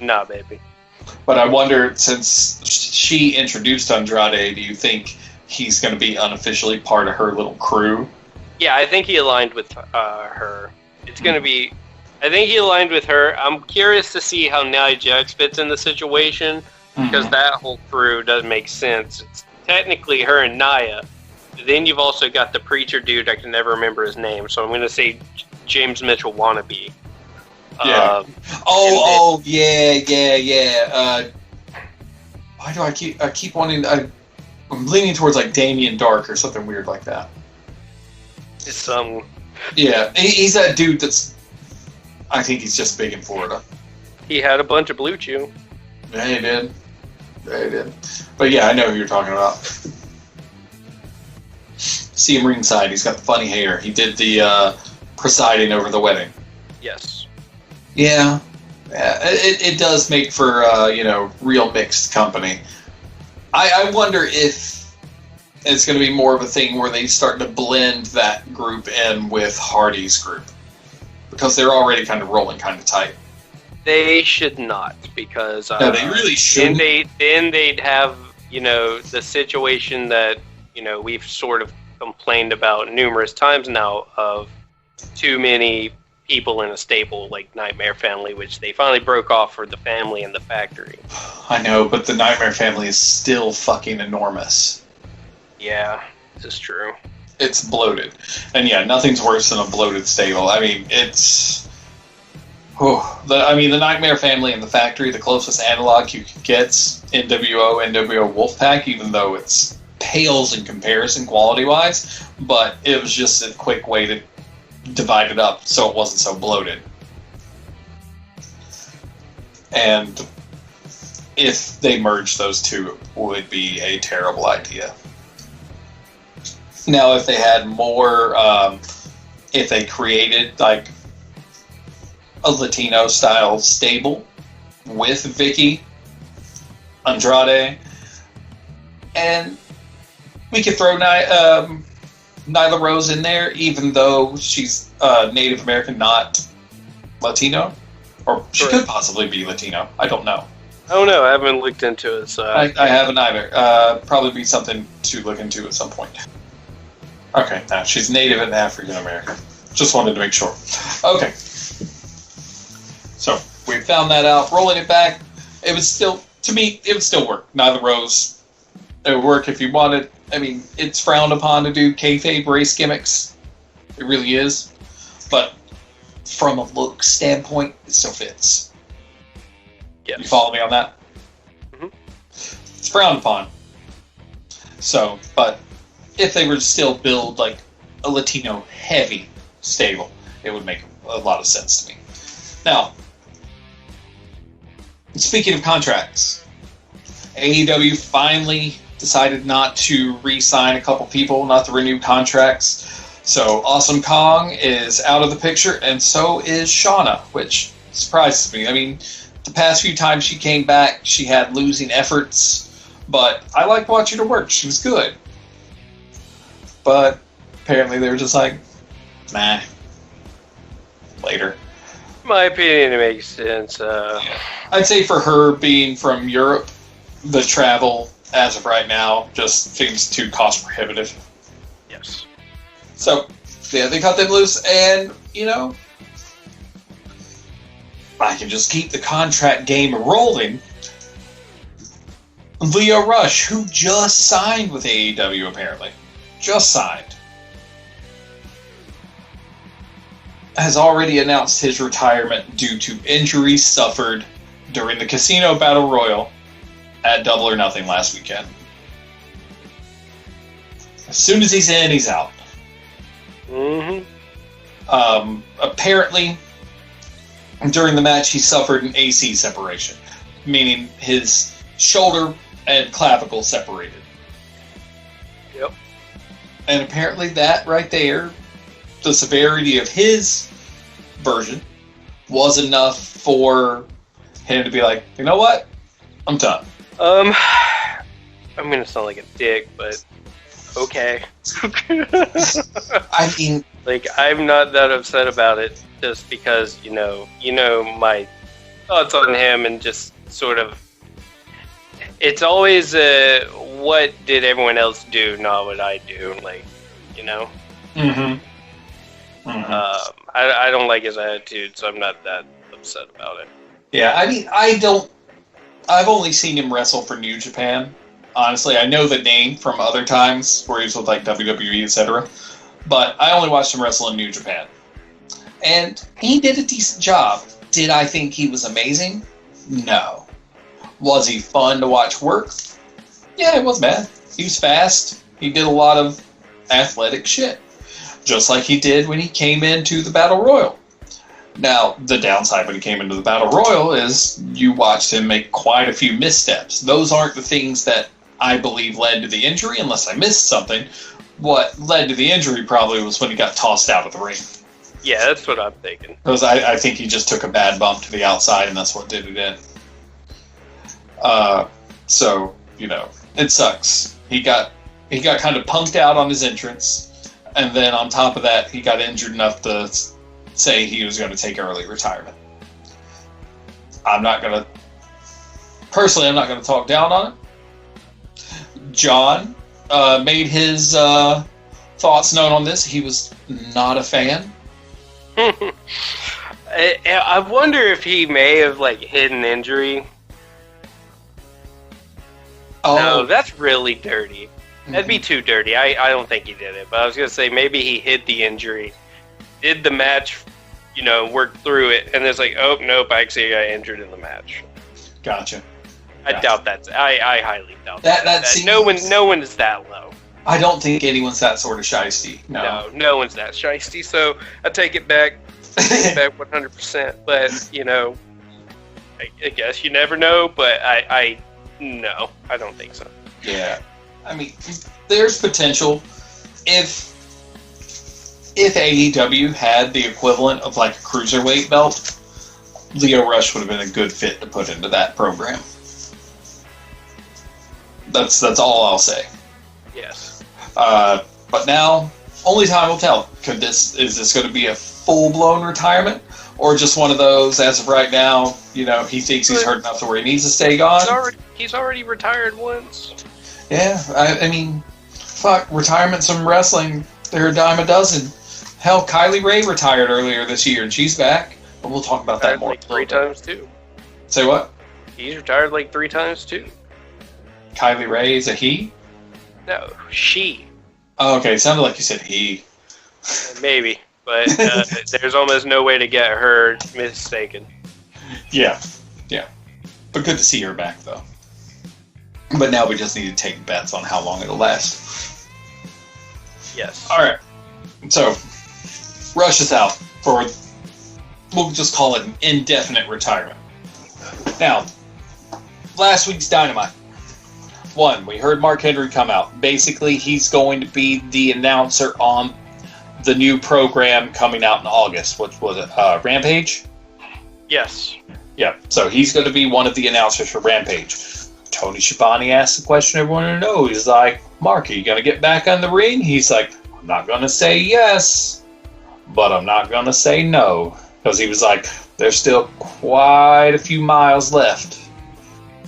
Nah, baby. But I wonder, since she introduced Andrade, do you think he's going to be unofficially part of her little crew? Yeah, I think he aligned with her. It's going to be... I think he aligned with her. I'm curious to see how Nia Jax fits in the situation, because that whole crew doesn't make sense. It's technically her and Nia. Then you've also got the preacher dude, I can never remember his name, so I'm going to say James Mitchell wannabe. Yeah. Yeah. Why do I keep wanting... I'm leaning towards, like, Damien Dark or something weird like that. It's some... Yeah, he's that dude that's... I think he's just big in Florida. He had a bunch of Blue Chew. Yeah, he did. But yeah, I know who you're talking about. See him ringside. He's got the funny hair. He did the presiding over the wedding. Yes. Yeah. It does make for, real mixed company. I wonder if it's going to be more of a thing where they start to blend that group in with Hardy's group. Because they're already kind of rolling kind of tight. They should not, because... no, they really shouldn't. Then they'd have, the situation that, we've sort of complained about numerous times now of too many people in a stable like Nightmare Family, which they finally broke off for the family and the factory. I know, but the Nightmare Family is still fucking enormous. Yeah, this is true. It's bloated. And yeah, nothing's worse than a bloated stable. I mean, it's... the Nightmare Family and the Factory, the closest analog you can get's NWO Wolfpack, even though it's pales in comparison quality-wise, but it was just a quick way to divide it up so it wasn't so bloated. And if they merged those two, it would be a terrible idea. Now, if they had more, if they created, like, a Latino-style stable with Vicky, Andrade, and we could throw Nyla Rose in there, even though she's Native American, not Latino. Or she could possibly be Latino. I don't know. I don't know. I haven't looked into it, so... I haven't either. Probably be something to look into at some point. Okay, now she's Native and African American. Just wanted to make sure. Okay. So, we found that out. Rolling it back, it would still, to me, it would still work. Nyla Rose, it would work if you wanted. I mean, it's frowned upon to do kayfabe race gimmicks. It really is. But from a look standpoint, it still fits. Yes. You follow me on that? Mm-hmm. It's frowned upon. So, but if they were to still build like a Latino heavy stable, it would make a lot of sense to me. Now, speaking of contracts, AEW finally decided not to re-sign a couple people, not to renew contracts. So Awesome Kong is out of the picture, and so is Shauna, which surprises me. I mean, the past few times she came back, she had losing efforts, but I liked watching her work. She was good. But apparently they were just like, nah, later. In my opinion, it makes sense. I'd say for her being from Europe, the travel, as of right now, just seems too cost prohibitive. Yes. So, yeah, they cut them loose, and, I can just keep the contract game rolling. Leo Rush, who just signed with AEW, apparently. Just signed. Has already announced his retirement due to injuries suffered during the Casino Battle Royal at Double or Nothing last weekend. As soon as he's in, he's out. Mm-hmm. Apparently, during the match, he suffered an AC separation, meaning his shoulder and clavicle separated. Yep. And apparently that right there, the severity of his version, was enough for him to be like, you know what? I'm done. I'm gonna sound like a dick, but okay. I mean, like, I'm not that upset about it, just because you know my thoughts on him, and just sort of, it's always what did everyone else do, not what I do, like, Mm-hmm. Mm-hmm. I don't like his attitude, so I'm not that upset about it. Yeah, I mean, I've only seen him wrestle for New Japan. Honestly, I know the name from other times where he was with like WWE, etc. But I only watched him wrestle in New Japan. And he did a decent job. Did I think he was amazing? No. Was he fun to watch work? Yeah, it wasn't bad. He was fast. He did a lot of athletic shit. Just like he did when he came into the Battle Royal. Now, the downside when he came into the Battle Royal is you watched him make quite a few missteps. Those aren't the things that I believe led to the injury, unless I missed something. What led to the injury probably was when he got tossed out of the ring. Yeah, that's what I'm thinking. Because I think he just took a bad bump to the outside, and that's what did it in. So, it sucks. He got kind of punked out on his entrance, and then on top of that, he got injured enough to say he was going to take early retirement. I'm not going to talk down on it. John made his thoughts known on this. He was not a fan. I wonder if he may have hid an injury. Oh, no, that's really dirty. That'd be too dirty. I don't think he did it, but I was gonna say maybe he hid the injury, did the match, worked through it, and it's like, oh nope, I actually got injured in the match. Gotcha. I doubt that. I highly doubt that seems, no one is that low. I don't think anyone's that sort of shiesty. No one's that shiesty. So I take it back. 100%. But I guess you never know. But no, I don't think so. Yeah, I mean, there's potential if AEW had the equivalent of a cruiserweight belt. Leo Rush would have been a good fit to put into that program. That's all I'll say. Yes. But now, only time will tell. Is this going to be a full-blown retirement? Or just one of those, as of right now, he thinks he's hurt enough to where he needs to stay gone? He's already retired once. Yeah, I mean, fuck, retirements from wrestling, they're a dime a dozen. Hell, Kylie Ray retired earlier this year, and she's back. But we'll talk about that more. 3 times, too. Say what? He's retired 3 times, too. Kylie Ray is a he? No, she. Oh, okay. It sounded like you said he. Maybe, but there's almost no way to get her mistaken. Yeah. But good to see her back, though. But now we just need to take bets on how long it'll last. Yes. All right. So, Rush is out for, we'll just call it an indefinite retirement. Now, last week's Dynamite. We heard Mark Henry come out. Basically, he's going to be the announcer on the new program coming out in August. What was it? Rampage? Yes. Yeah, so he's going to be one of the announcers for Rampage. Tony Schiavone asked the question everyone wanted to know. He's like, Mark, are you going to get back on the ring? He's like, I'm not going to say yes, but I'm not going to say no. Because he was like, there's still quite a few miles left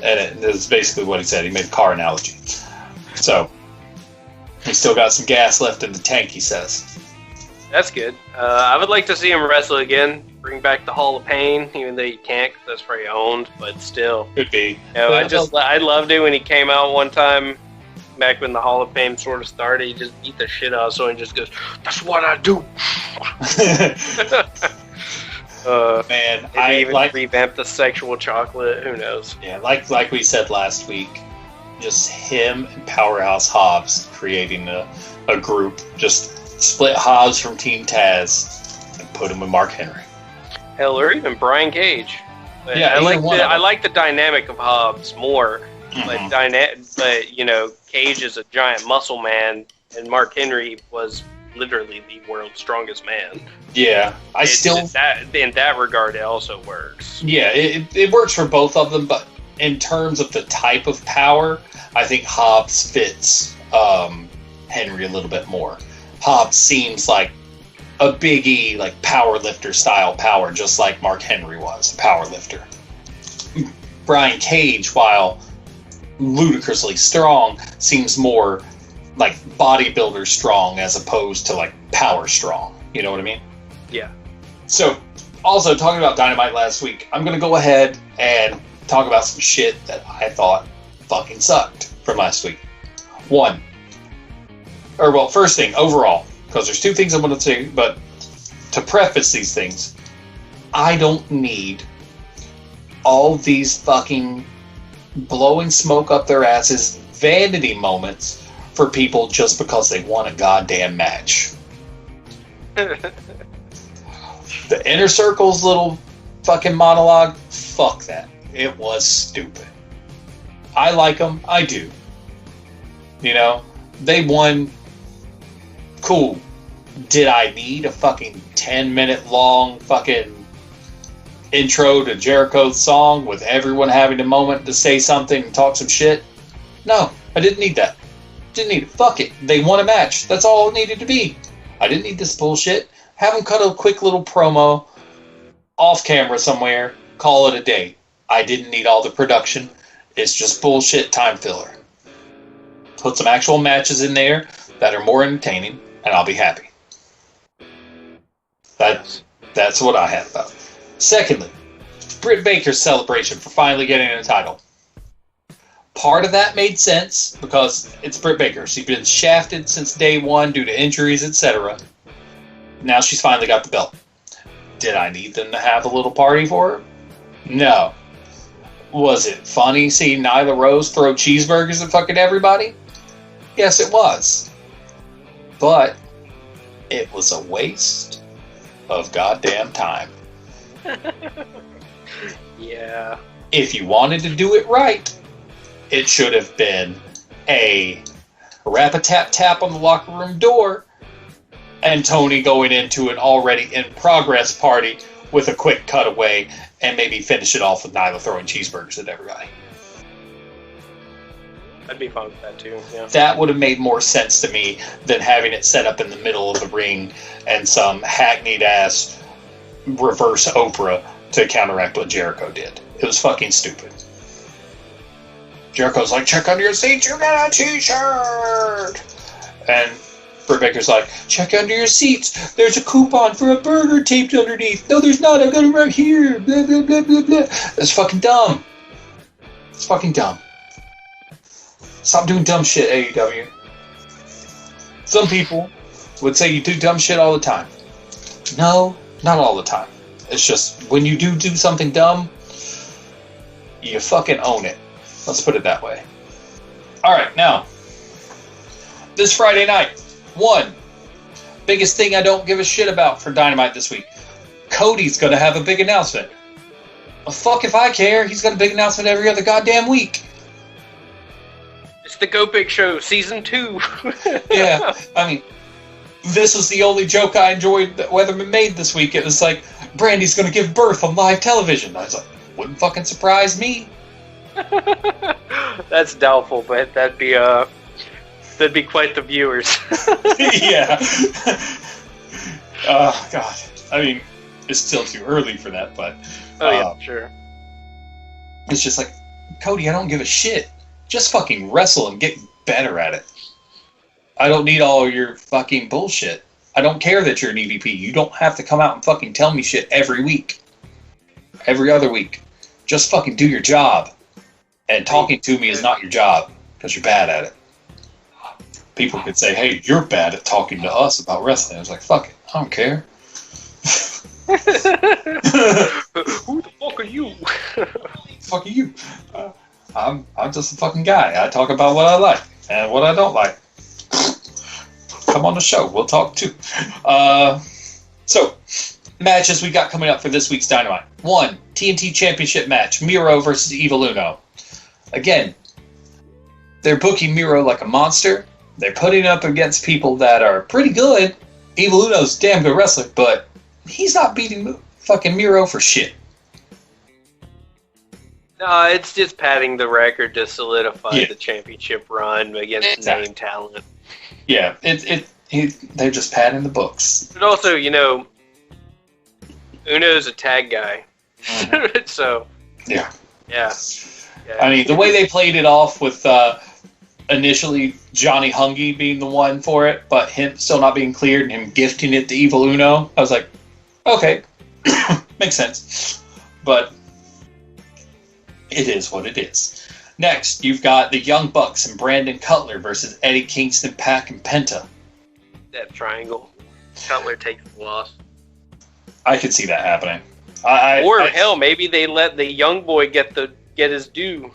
And it is basically what he said. He made a car analogy. So, he's still got some gas left in the tank, he says. That's good. I would like to see him wrestle again. Bring back the Hall of Pain, even though you can't, because that's pretty owned, but still. Could be. You know, I loved it when he came out one time, back when the Hall of Fame sort of started. He just beat the shit out of someone and just goes, "That's what I do." Man, I even revamped the sexual chocolate. Who knows? Yeah, like we said last week, just him and Powerhouse Hobbs creating a group. Just split Hobbs from Team Taz and put him with Mark Henry. Hell, or even Brian Cage. But yeah, I like the dynamic of Hobbs more. Mm-hmm. But you know, Cage is a giant muscle man, and Mark Henry was literally the world's strongest man. Yeah, in that regard, it also works. Yeah, it works for both of them, but in terms of the type of power, I think Hobbs fits Henry a little bit more. Hobbs seems like a Big E, like power lifter style power, just like Mark Henry was a power lifter. Brian Cage, while ludicrously strong, seems more like bodybuilder strong as opposed to like power strong. You know what I mean? Yeah. So, also talking about Dynamite last week, I'm going to go ahead and talk about some shit that I thought fucking sucked from last week. First thing, overall, because there's two things I want to say, but to preface these things, I don't need all these fucking blowing smoke up their asses vanity moments for people just because they want a goddamn match. The Inner Circle's little fucking monologue, fuck that. It was stupid. I like them, I do. You know, they won. Cool. Did I need a fucking 10-minute long fucking intro to Jericho's song with everyone having a moment to say something and talk some shit? No, I didn't need that. Didn't need it. Fuck it. They won a match. That's all it needed to be. I didn't need this bullshit. Have them cut a quick little promo off camera somewhere. Call it a day. I didn't need all the production. It's just bullshit time filler. Put some actual matches in there that are more entertaining, and I'll be happy. That's what I had about it. Secondly, Britt Baker's celebration for finally getting a title. Part of that made sense because it's Britt Baker. She's been shafted since day one due to injuries, etc. Now she's finally got the belt. Did I need them to have a little party for her? No. Was it funny seeing Nyla Rose throw cheeseburgers at fucking everybody? Yes, it was. But it was a waste of goddamn time. Yeah. If you wanted to do it right, it should have been a rap-a-tap-tap on the locker room door and Tony going into an already in-progress party with a quick cutaway and maybe finish it off with Nyla throwing cheeseburgers at everybody. I'd be fine with that too, yeah. That would have made more sense to me than having it set up in the middle of the ring and some hackneyed-ass reverse Oprah to counteract what Jericho did. It was fucking stupid. Jericho's like, check under your seat, you got a t-shirt! And Britt Baker's like, check under your seats, there's a coupon for a burger taped underneath. No, there's not, I've got it right here. Blah, blah, blah, blah, blah. That's fucking dumb. It's fucking dumb. Stop doing dumb shit, AEW. Some people would say you do dumb shit all the time. No, not all the time. It's just, when you do something dumb, you fucking own it. Let's put it that way. Alright, now, this Friday night, biggest thing I don't give a shit about for Dynamite this week. Cody's gonna have a big announcement. Well, fuck if I care. He's got a big announcement every other goddamn week. It's the Go Big Show, Season 2. Yeah, I mean, this was the only joke I enjoyed that Weatherman made this week. It was like, Brandy's gonna give birth on live television. I was like, wouldn't fucking surprise me. That's doubtful, but that'd be quite the viewers. Yeah. Oh, God. I mean, it's still too early for that, but... Oh, yeah, sure. It's just like, Cody, I don't give a shit. Just fucking wrestle and get better at it. I don't need all your fucking bullshit. I don't care that you're an EVP. You don't have to come out and fucking tell me shit every week. Every other week. Just fucking do your job. And talking to me is not your job, because you're bad at it. People could say, hey, you're bad at talking to us about wrestling. I was like, fuck it. I don't care. Who the fuck are you? Fuck are you? I'm just a fucking guy. I talk about what I like and what I don't like. Come on the show. We'll talk too. So, matches we got coming up for this week's Dynamite. 1, TNT Championship match. Miro versus Evil Uno. Again, they're booking Miro like a monster. They're putting him up against people that are pretty good. Evil Uno's a damn good wrestler, but he's not beating fucking Miro for shit. No, it's just padding the record to solidify the championship run against name talent. Yeah, they're just padding the books. But also, Uno's a tag guy. So, yeah. I mean, the way they played it off with initially Johnny Hungy being the one for it, but him still not being cleared and him gifting it to Evil Uno, I was like, okay, makes sense. But it is what it is. Next, you've got the Young Bucks and Brandon Cutler versus Eddie Kingston, Pac, and Penta. That triangle. Cutler takes the loss. I could see that happening. Hell, maybe they let the young boy get his due.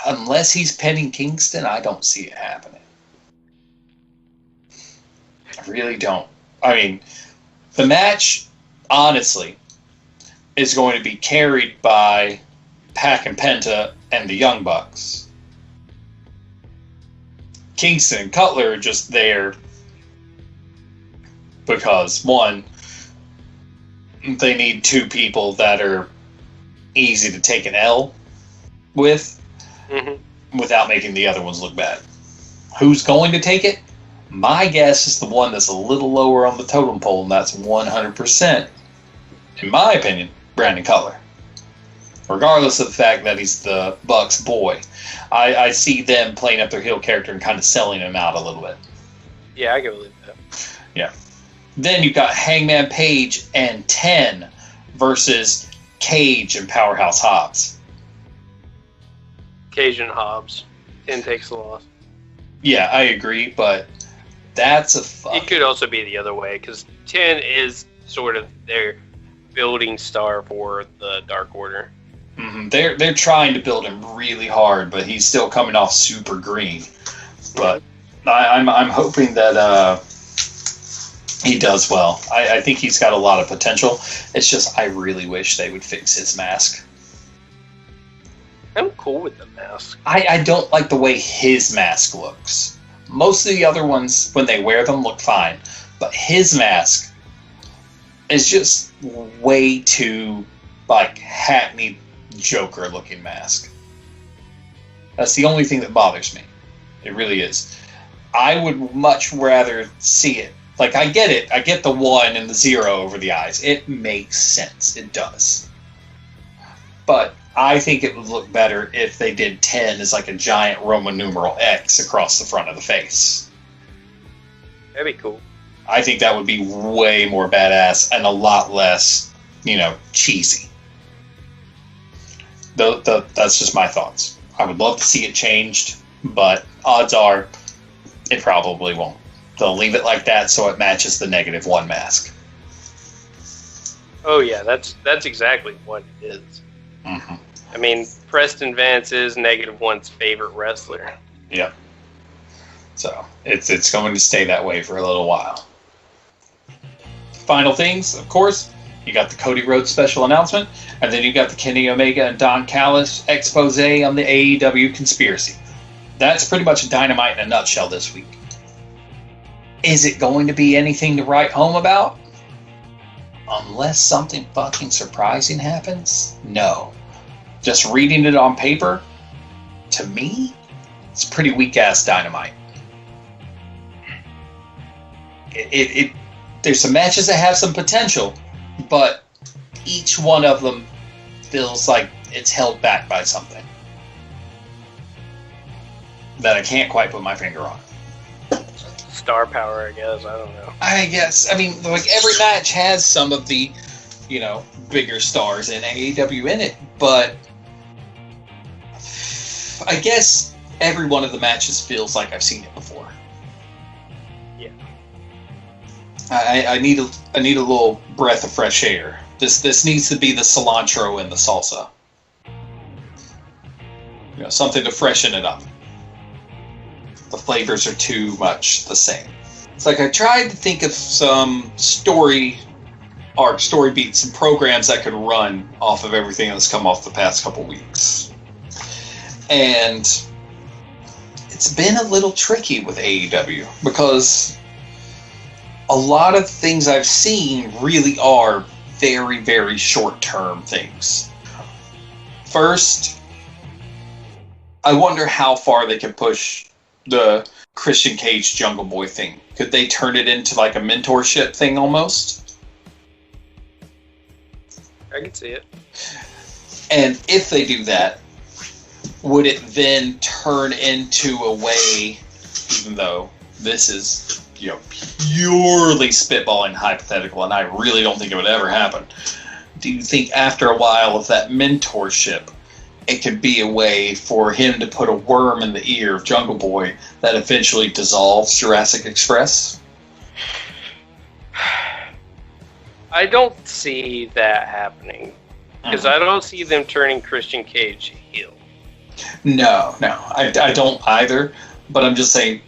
Unless he's penning Kingston, I don't see it happening. I really don't. I mean, the match, honestly, is going to be carried by Pac and Penta and the Young Bucks. Kingston and Cutler are just there because, one, they need two people that are easy to take an L with without making the other ones look bad. Who's going to take it? My guess is the one that's a little lower on the totem pole, and that's 100%, in my opinion, Brandon Cutler. Regardless of the fact that he's the Bucks' boy, I see them playing up their heel character and kind of selling him out a little bit. Yeah, I can believe that. Yeah. Then you've got Hangman Page and 10 versus Cage and Powerhouse Hobbs. Cage and Hobbs. 10 takes the loss. Yeah, I agree, but that's It could also be the other way, because 10 is sort of their building star for the Dark Order. Mm-hmm. They're trying to build him really hard, but he's still coming off super green. But I'm hoping that he does well. I think he's got a lot of potential. It's just I really wish they would fix his mask. I'm cool with the mask. I don't like the way his mask looks. Most of the other ones, when they wear them, look fine. But his mask is just way too, like, hackneyed Joker-looking mask. That's the only thing that bothers me. It really is. I would much rather see it. Like, I get it. I get the 1 and the 0 over the eyes. It makes sense. It does. But I think it would look better if they did 10 as like a giant Roman numeral X across the front of the face. That'd be cool. I think that would be way more badass and a lot less, cheesy. That's just my thoughts. I would love to see it changed, but odds are it probably won't. They'll leave it like that so it matches the -1 mask. Oh yeah, that's exactly what it is. Mm-hmm. I mean, Preston Vance is -1's favorite wrestler. Yep. So it's going to stay that way for a little while. Final things, of course, you got the Cody Rhodes special announcement, and then you got the Kenny Omega and Don Callis expose on the AEW conspiracy. That's pretty much Dynamite in a nutshell this week. Is it going to be anything to write home about? Unless something fucking surprising happens? No. Just reading it on paper, to me, it's pretty weak-ass Dynamite. There's some matches that have some potential, but each one of them feels like it's held back by something that I can't quite put my finger on. Star power, I guess. I don't know. I guess. I mean, like, every match has some of the, bigger stars in AEW in it, but I guess every one of the matches feels like I've seen it before. Yeah. I need a little breath of fresh air. This needs to be the cilantro and the salsa. Something to freshen it up. The flavors are too much the same. It's like I tried to think of some story beats and programs that could run off of everything that's come off the past couple weeks. And it's been a little tricky with AEW because a lot of things I've seen really are very, very short-term things. First, I wonder how far they can push the Christian Cage Jungle Boy thing. Could they turn it into like a mentorship thing almost? I can see it. And if they do that, would it then turn into a way, even though this is, purely spitballing hypothetical, and I really don't think it would ever happen, do you think after a while of that mentorship, it could be a way for him to put a worm in the ear of Jungle Boy that eventually dissolves Jurassic Express? I don't see that happening. Because I don't see them turning Christian Cage heel. No, I don't either. But I'm just saying,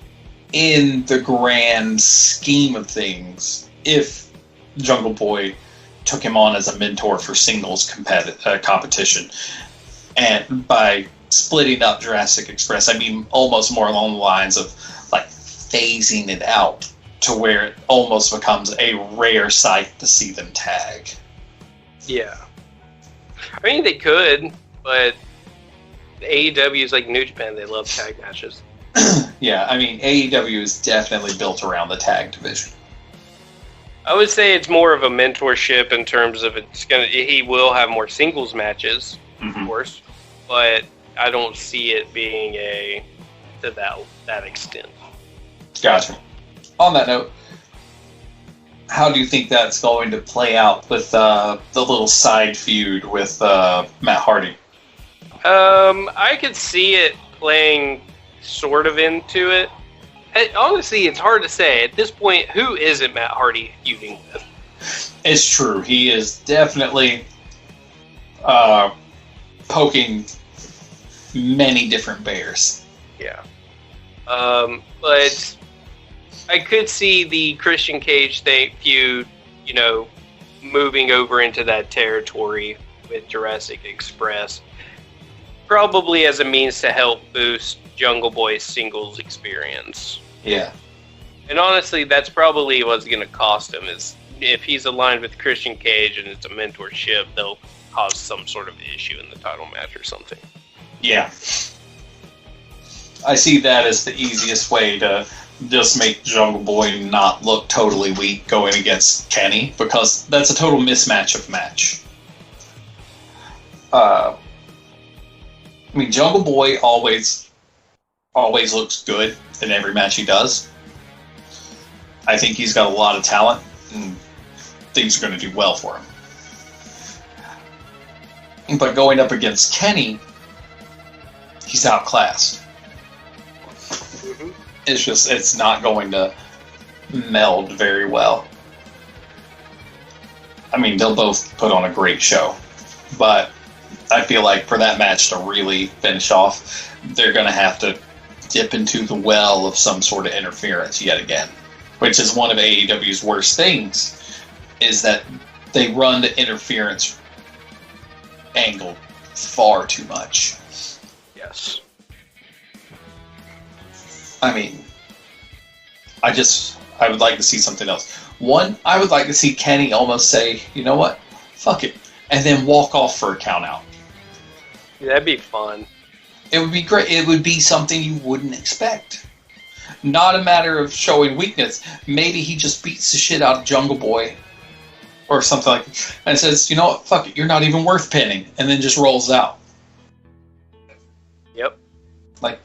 in the grand scheme of things, if Jungle Boy took him on as a mentor for singles competition, and by splitting up Jurassic Express, I mean almost more along the lines of like phasing it out to where it almost becomes a rare sight to see them tag. Yeah. I mean, they could, but AEW is like New Japan. They love tag matches. Yeah, I mean, AEW is definitely built around the tag division. I would say it's more of a mentorship in terms of he will have more singles matches, of course, but I don't see it being to that extent. Gotcha. On that note, how do you think that's going to play out with the little side feud with Matt Hardy? I could see it playing sort of into it. Honestly, it's hard to say. At this point, who isn't Matt Hardy feuding with? It's true. He is definitely poking many different bears. Yeah. But I could see the Christian Cage feud, moving over into that territory with Jurassic Express. Probably as a means to help boost Jungle Boy's singles experience. Yeah. And honestly, that's probably what's going to cost him, is if he's aligned with Christian Cage and it's a mentorship, they'll cause some sort of issue in the title match or something. Yeah. I see that as the easiest way to just make Jungle Boy not look totally weak going against Kenny, because that's a total mismatch of match. I mean, Jungle Boy always looks good in every match he does. I think he's got a lot of talent, and things are going to do well for him. But going up against Kenny, he's outclassed. Mm-hmm. It's not going to meld very well. I mean, they'll both put on a great show, but I feel like for that match to really finish off, they're going to have to dip into the well of some sort of interference yet again, which is one of AEW's worst things, is that they run the interference angle far too much. Yes. I mean, I would like to see something else. One, I would like to see Kenny almost say, you know what, fuck it, and then walk off for a count out. Yeah, that'd be fun. It would be great. It would be something you wouldn't expect. Not a matter of showing weakness. Maybe he just beats the shit out of Jungle Boy or something like that, and says, you know what, fuck it, you're not even worth pinning, and then just rolls out. Yep. Like,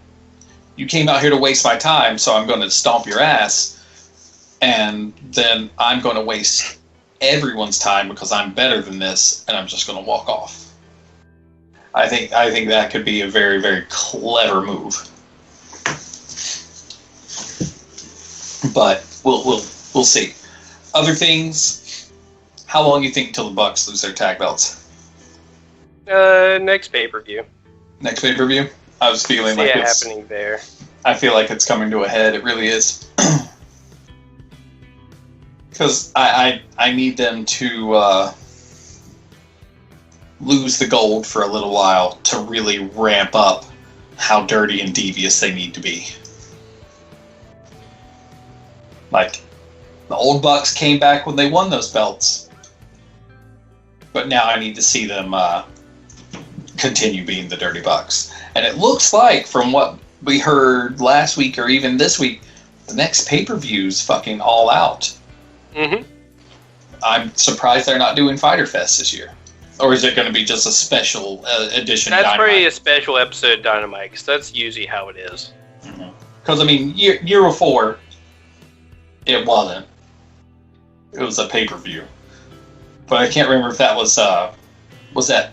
you came out here to waste my time, so I'm going to stomp your ass, and then I'm going to waste everyone's time because I'm better than this, and I'm just going to walk off. I think that could be a very, very clever move. But we'll see. Other things. How long do you think until the Bucks lose their tag belts? Next pay-per-view. Next pay-per-view? I was feeling like it's happening there. I feel like it's coming to a head. It really is. Because I need them to lose the gold for a little while to really ramp up how dirty and devious they need to be. Like, the old Bucks came back when they won those belts. But now I need to see them continue being the Dirty Bucks. And it looks like, from what we heard last week or even this week, the next pay-per-view's fucking All Out. Mm-hmm. I'm surprised they're not doing Fyter Fest this year. Or is it going to be just a special edition That's Dynamite? probably a special episode of Dynamite, because that's usually how it is. Because, I mean, year before, it wasn't. It was a pay-per-view. But I can't remember if that was that...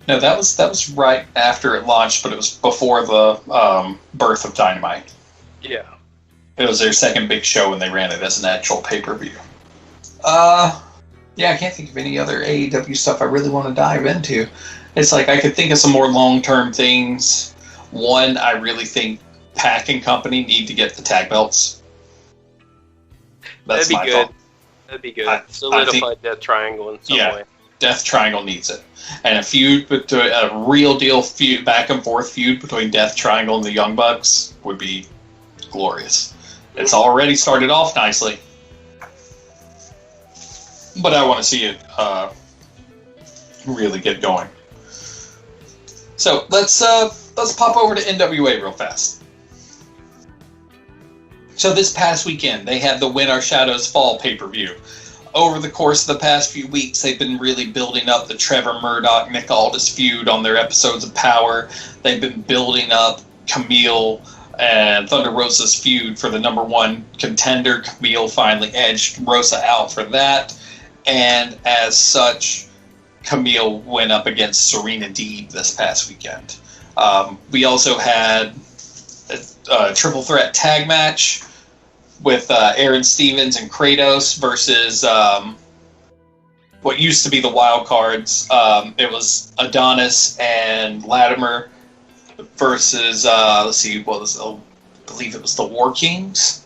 No, that was right after it launched, but it was before the birth of Dynamite. Yeah. It was their second big show when they ran it as an actual pay-per-view. Yeah, I can't think of any other AEW stuff I really want to dive into. It's like I could think of some more long-term things. One, I really think Pac and company need to get the tag belts. That's That'd be my good. thought. That'd be good. Solidify Death Triangle in some way. Death Triangle needs it. And a real deal feud, back and forth feud between Death Triangle and the Young Bucks would be glorious. It's already started off nicely. But I want to see it really get going. So let's pop over to NWA real fast. So this past weekend, they had the When Our Shadows Fall pay-per-view. Over the course of the past few weeks, they've been really building up the Trevor Murdoch, Nick Aldis feud on their episodes of Power. They've been building up Camille and Thunder Rosa's feud for the #1 contender. Camille finally edged Rosa out for that. And as such, Camille went up against Serena Deeb this past weekend. We also had a triple threat tag match with Aaron Stevens and Kratos versus what used to be the Wild Cards. It was Adonis and Latimer versus, I believe it was the War Kings,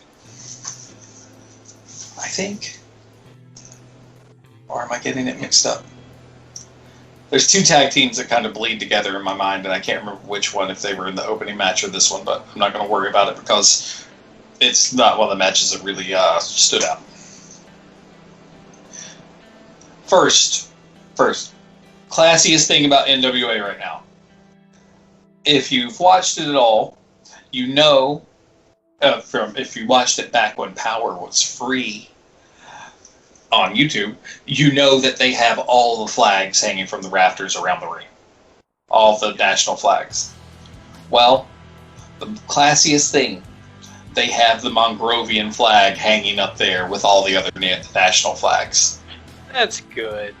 I think. Or am I getting it mixed up? There's two tag teams that kind of bleed together in my mind, and I can't remember which one, if they were in the opening match or this one, but I'm not going to worry about it because it's not one of the matches that really stood out. First, classiest thing about NWA right now. If you've watched it at all, you know, if you watched it back when Power was free on YouTube, you know that they have all the flags hanging from the rafters around the ring. All the national flags. Well, the classiest thing, they have the Mongrovian flag hanging up there with all the other national flags. That's good.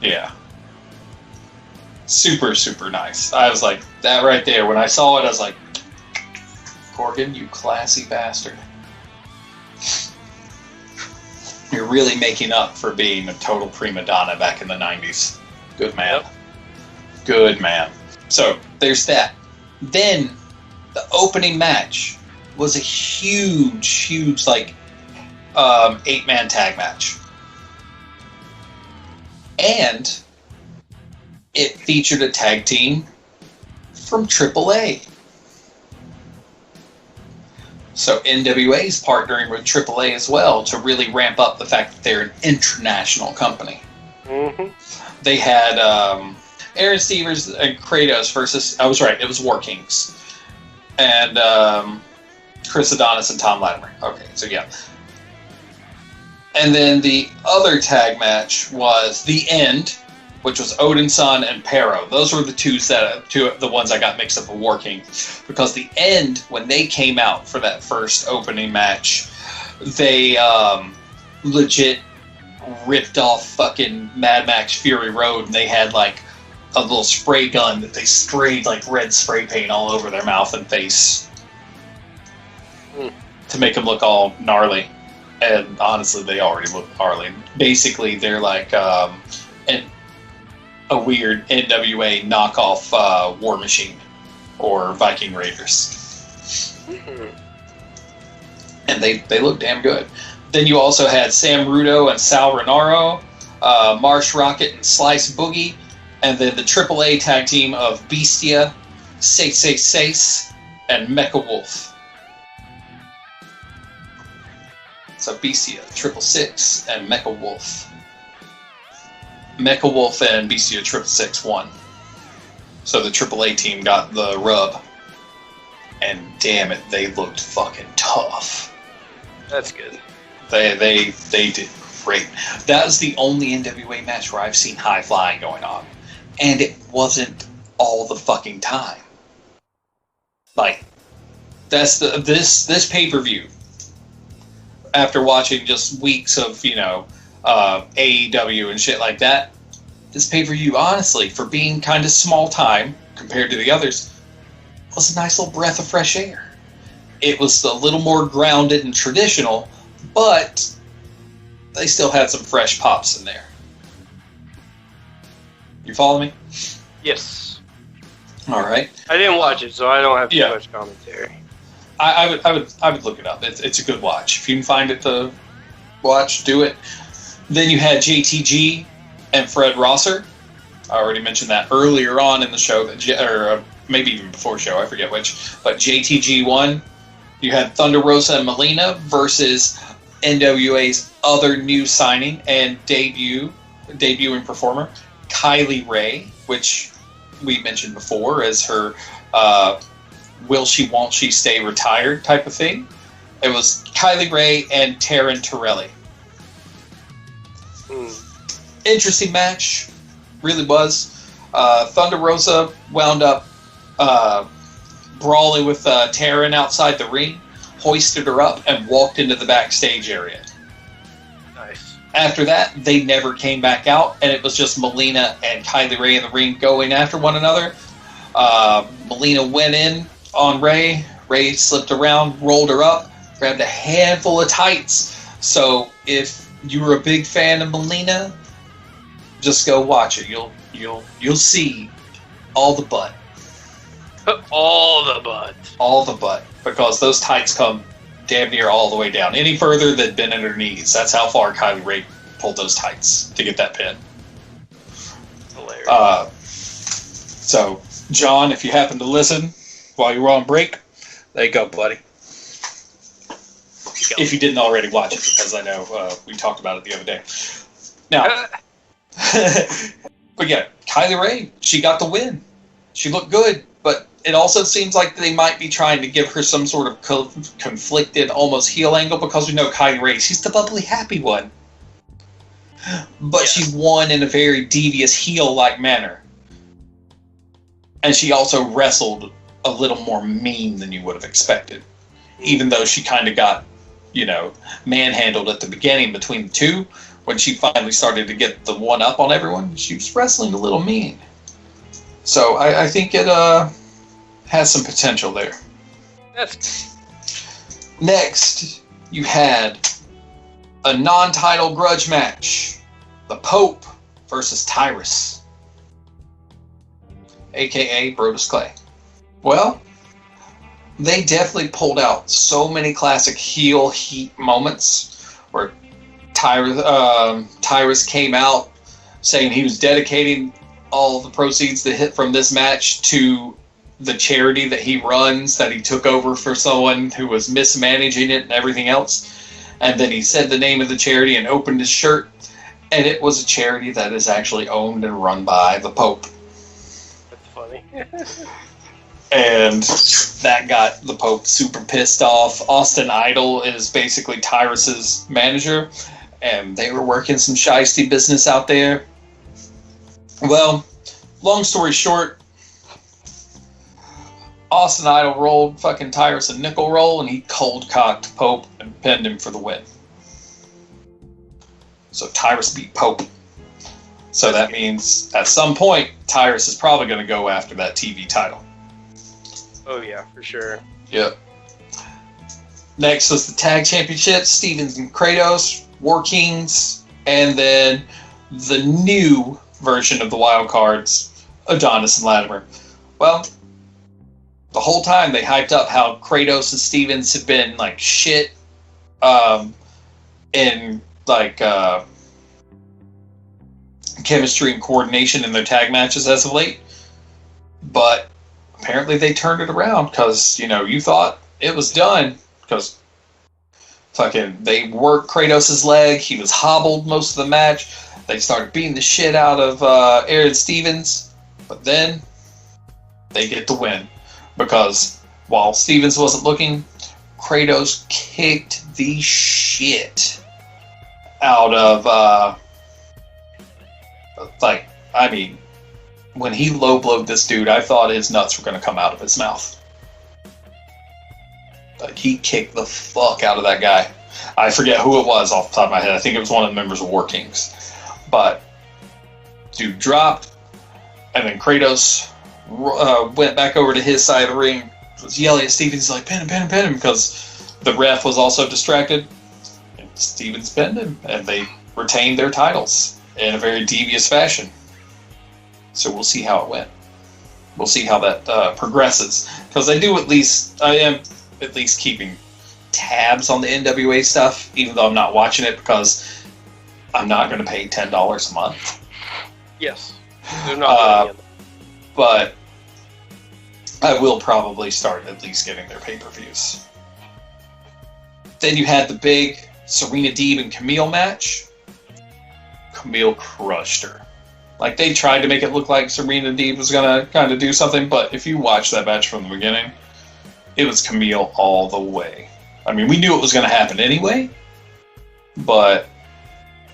Yeah. Super, super nice. I was like, that right there, when I saw it, I was like, Corgan, you classy bastard. You're really making up for being a total prima donna back in the 90s. Good man. Yep. Good man. So, there's that. Then, the opening match was a huge, 8-man tag match. And it featured a tag team from AAA. So NWA is partnering with AAA as well to really ramp up the fact that they're an international company. Mm-hmm. They had Aaron Stevens and Kratos versus, I was right, it was War Kings. And Chris Adonis and Tom Latimer. Okay, so yeah. And then the other tag match was The End, which was Odinson and Pero. Those were the two the ones I got mixed up with War King. Because The End, when they came out for that first opening match, they legit ripped off fucking Mad Max Fury Road, and they had like a little spray gun that they sprayed like red spray paint all over their mouth and face to make them look all gnarly. And honestly, they already look gnarly. Basically, they're like a weird NWA knockoff War Machine or Viking Raiders. And they look damn good. Then you also had Sam Rudo and Sal Renaro, Marsh Rocket and Slice Boogie, and then the AAA tag team of Bestia, Sace, and Mecha Wolf. So Bestia, 666, and Mecha Wolf. Mecha Wolf and Bestia 666 won. So the AAA team got the rub. And damn it, they looked fucking tough. That's good. They did great. That was the only NWA match where I've seen high flying going on. And it wasn't all the fucking time. Like, that's this pay-per-view. After watching just weeks of, AEW and shit like that, this pay-per-view, honestly, for being kind of small time compared to the others, was a nice little breath of fresh air. It was a little more grounded and traditional, but they still had some fresh pops in there. You follow me? Yes. All right. I didn't watch it, so I don't have too much commentary. I would look it up. It's a good watch. If you can find it to watch, do it. Then you had JTG and Fred Rosser. I already mentioned that earlier on in the show, or maybe even before show, I forget which. But JTG won. You had Thunder Rosa and Melina versus NWA's other new signing and debuting performer, Kylie Ray, which we mentioned before as her will she, won't she stay retired type of thing. It was Kylie Ray and Taryn Torelli. Interesting match. Really was. Thunder Rosa wound up brawling with Taryn outside the ring, hoisted her up, and walked into the backstage area. Nice. After that, they never came back out, and it was just Melina and Kylie Ray in the ring going after one another. Melina went in on Ray. Ray slipped around, rolled her up, grabbed a handful of tights. So if you were a big fan of Melina, just go watch it. You'll see all the butt. All the butt. All the butt. Because those tights come damn near all the way down. Any further than bend at her knees. That's how far Kylie Ray pulled those tights to get that pin. Hilarious. So, John, if you happen to listen while you were on break, there you go, buddy. If you didn't already watch it, because I know we talked about it the other day. Now, but yeah, Kylie Ray, she got the win. She looked good, but it also seems like they might be trying to give her some sort of conflicted, almost heel angle, because we know Kylie Ray, she's the bubbly, happy one. But she won in a very devious heel-like manner. And she also wrestled a little more mean than you would have expected. Even though she kind of got, manhandled at the beginning between the two, when she finally started to get the one up on everyone, she was wrestling a little mean. So I think it has some potential there. Next, you had a non-title grudge match. The Pope versus Tyrus, a.k.a. Brodus Clay. Well, they definitely pulled out so many classic heel heat moments where Tyrus came out saying he was dedicating all the proceeds that hit from this match to the charity that he runs, that he took over for someone who was mismanaging it and everything else. And then he said the name of the charity and opened his shirt, and it was a charity that is actually owned and run by the Pope. That's funny. And that got the Pope super pissed off. Austin Idol is basically Tyrus's manager, and they were working some shiesty business out there. Well, long story short, Austin Idol rolled fucking Tyrus a nickel roll, and he cold-cocked Pope and pinned him for the win. So Tyrus beat Pope. So that means at some point, Tyrus is probably going to go after that TV title. Oh yeah, for sure. Yep. Next was the tag championships, Stevens and Kratos, War Kings, and then the new version of the wild cards, Adonis and Latimer. Well, the whole time they hyped up how Kratos and Stevens have been like shit in like chemistry and coordination in their tag matches as of late. But apparently they turned it around because, you know, you thought it was done because fucking they worked Kratos' leg. He was hobbled most of the match. They started beating the shit out of Aaron Stevens. But then they get the win because while Stevens wasn't looking, Kratos kicked the shit out of when he low blowed this dude, I thought his nuts were going to come out of his mouth. Like, he kicked the fuck out of that guy. I forget who it was off the top of my head. I think it was one of the members of War Kings. But dude dropped, and then Kratos went back over to his side of the ring, was yelling at Stevens, like, pin him, because the ref was also distracted. And Stevens pinned him, and they retained their titles in a very devious fashion. So we'll see how it went. We'll see how that progresses. Because I am at least keeping tabs on the NWA stuff, even though I'm not watching it because I'm not going to pay $10 a month. Yes. They're not but I will probably start at least getting their pay-per-views. Then you had the big Serena Deeb and Camille match. Camille crushed her. Like, they tried to make it look like Serena Deeb was going to kind of do something, but if you watch that match from the beginning, it was Camille all the way. I mean, we knew it was going to happen anyway, but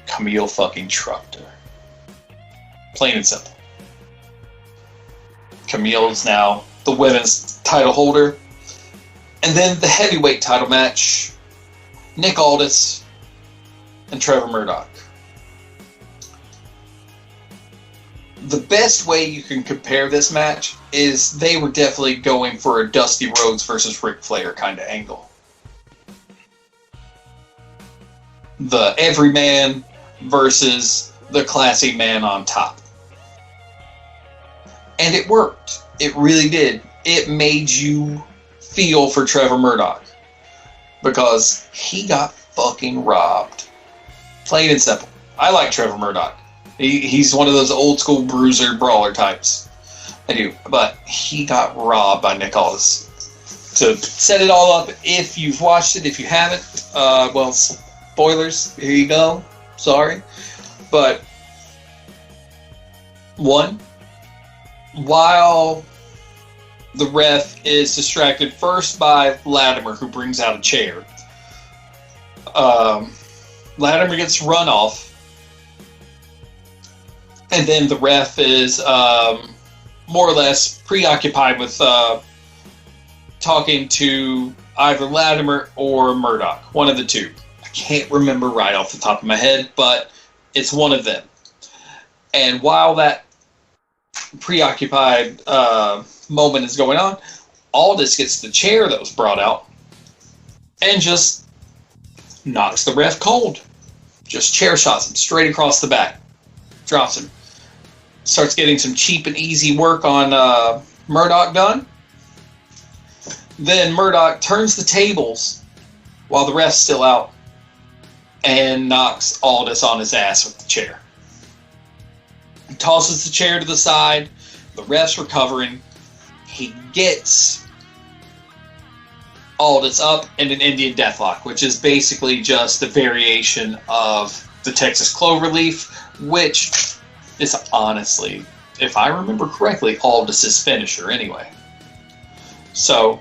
Camille fucking trucked her. Plain and simple. Camille is now the women's title holder. And then the heavyweight title match, Nick Aldis and Trevor Murdoch. The best way you can compare this match is they were definitely going for a Dusty Rhodes versus Ric Flair kind of angle. The everyman versus the classy man on top. And it worked. It really did. It made you feel for Trevor Murdoch. Because he got fucking robbed. Plain and simple. I like Trevor Murdoch. He's one of those old school bruiser brawler types. I do. But he got robbed by Nick Aldis. To set it all up, if you've watched it, if you haven't, well, spoilers, here you go. Sorry. But, one, while the ref is distracted first by Latimer, who brings out a chair, Latimer gets run off. And then the ref is more or less preoccupied with talking to either Latimer or Murdoch. One of the two. I can't remember right off the top of my head, but it's one of them. And while that preoccupied moment is going on, Aldis gets the chair that was brought out and just knocks the ref cold. Just chair shots him straight across the back. Drops him. Starts getting some cheap and easy work on Murdoch done. Then Murdoch turns the tables while the ref's still out and knocks Aldis on his ass with the chair. He tosses the chair to the side. The ref's recovering. He gets Aldis up in an Indian Deathlock, which is basically just a variation of the Texas Cloverleaf, which is honestly, if I remember correctly, Aldis' finisher anyway. So,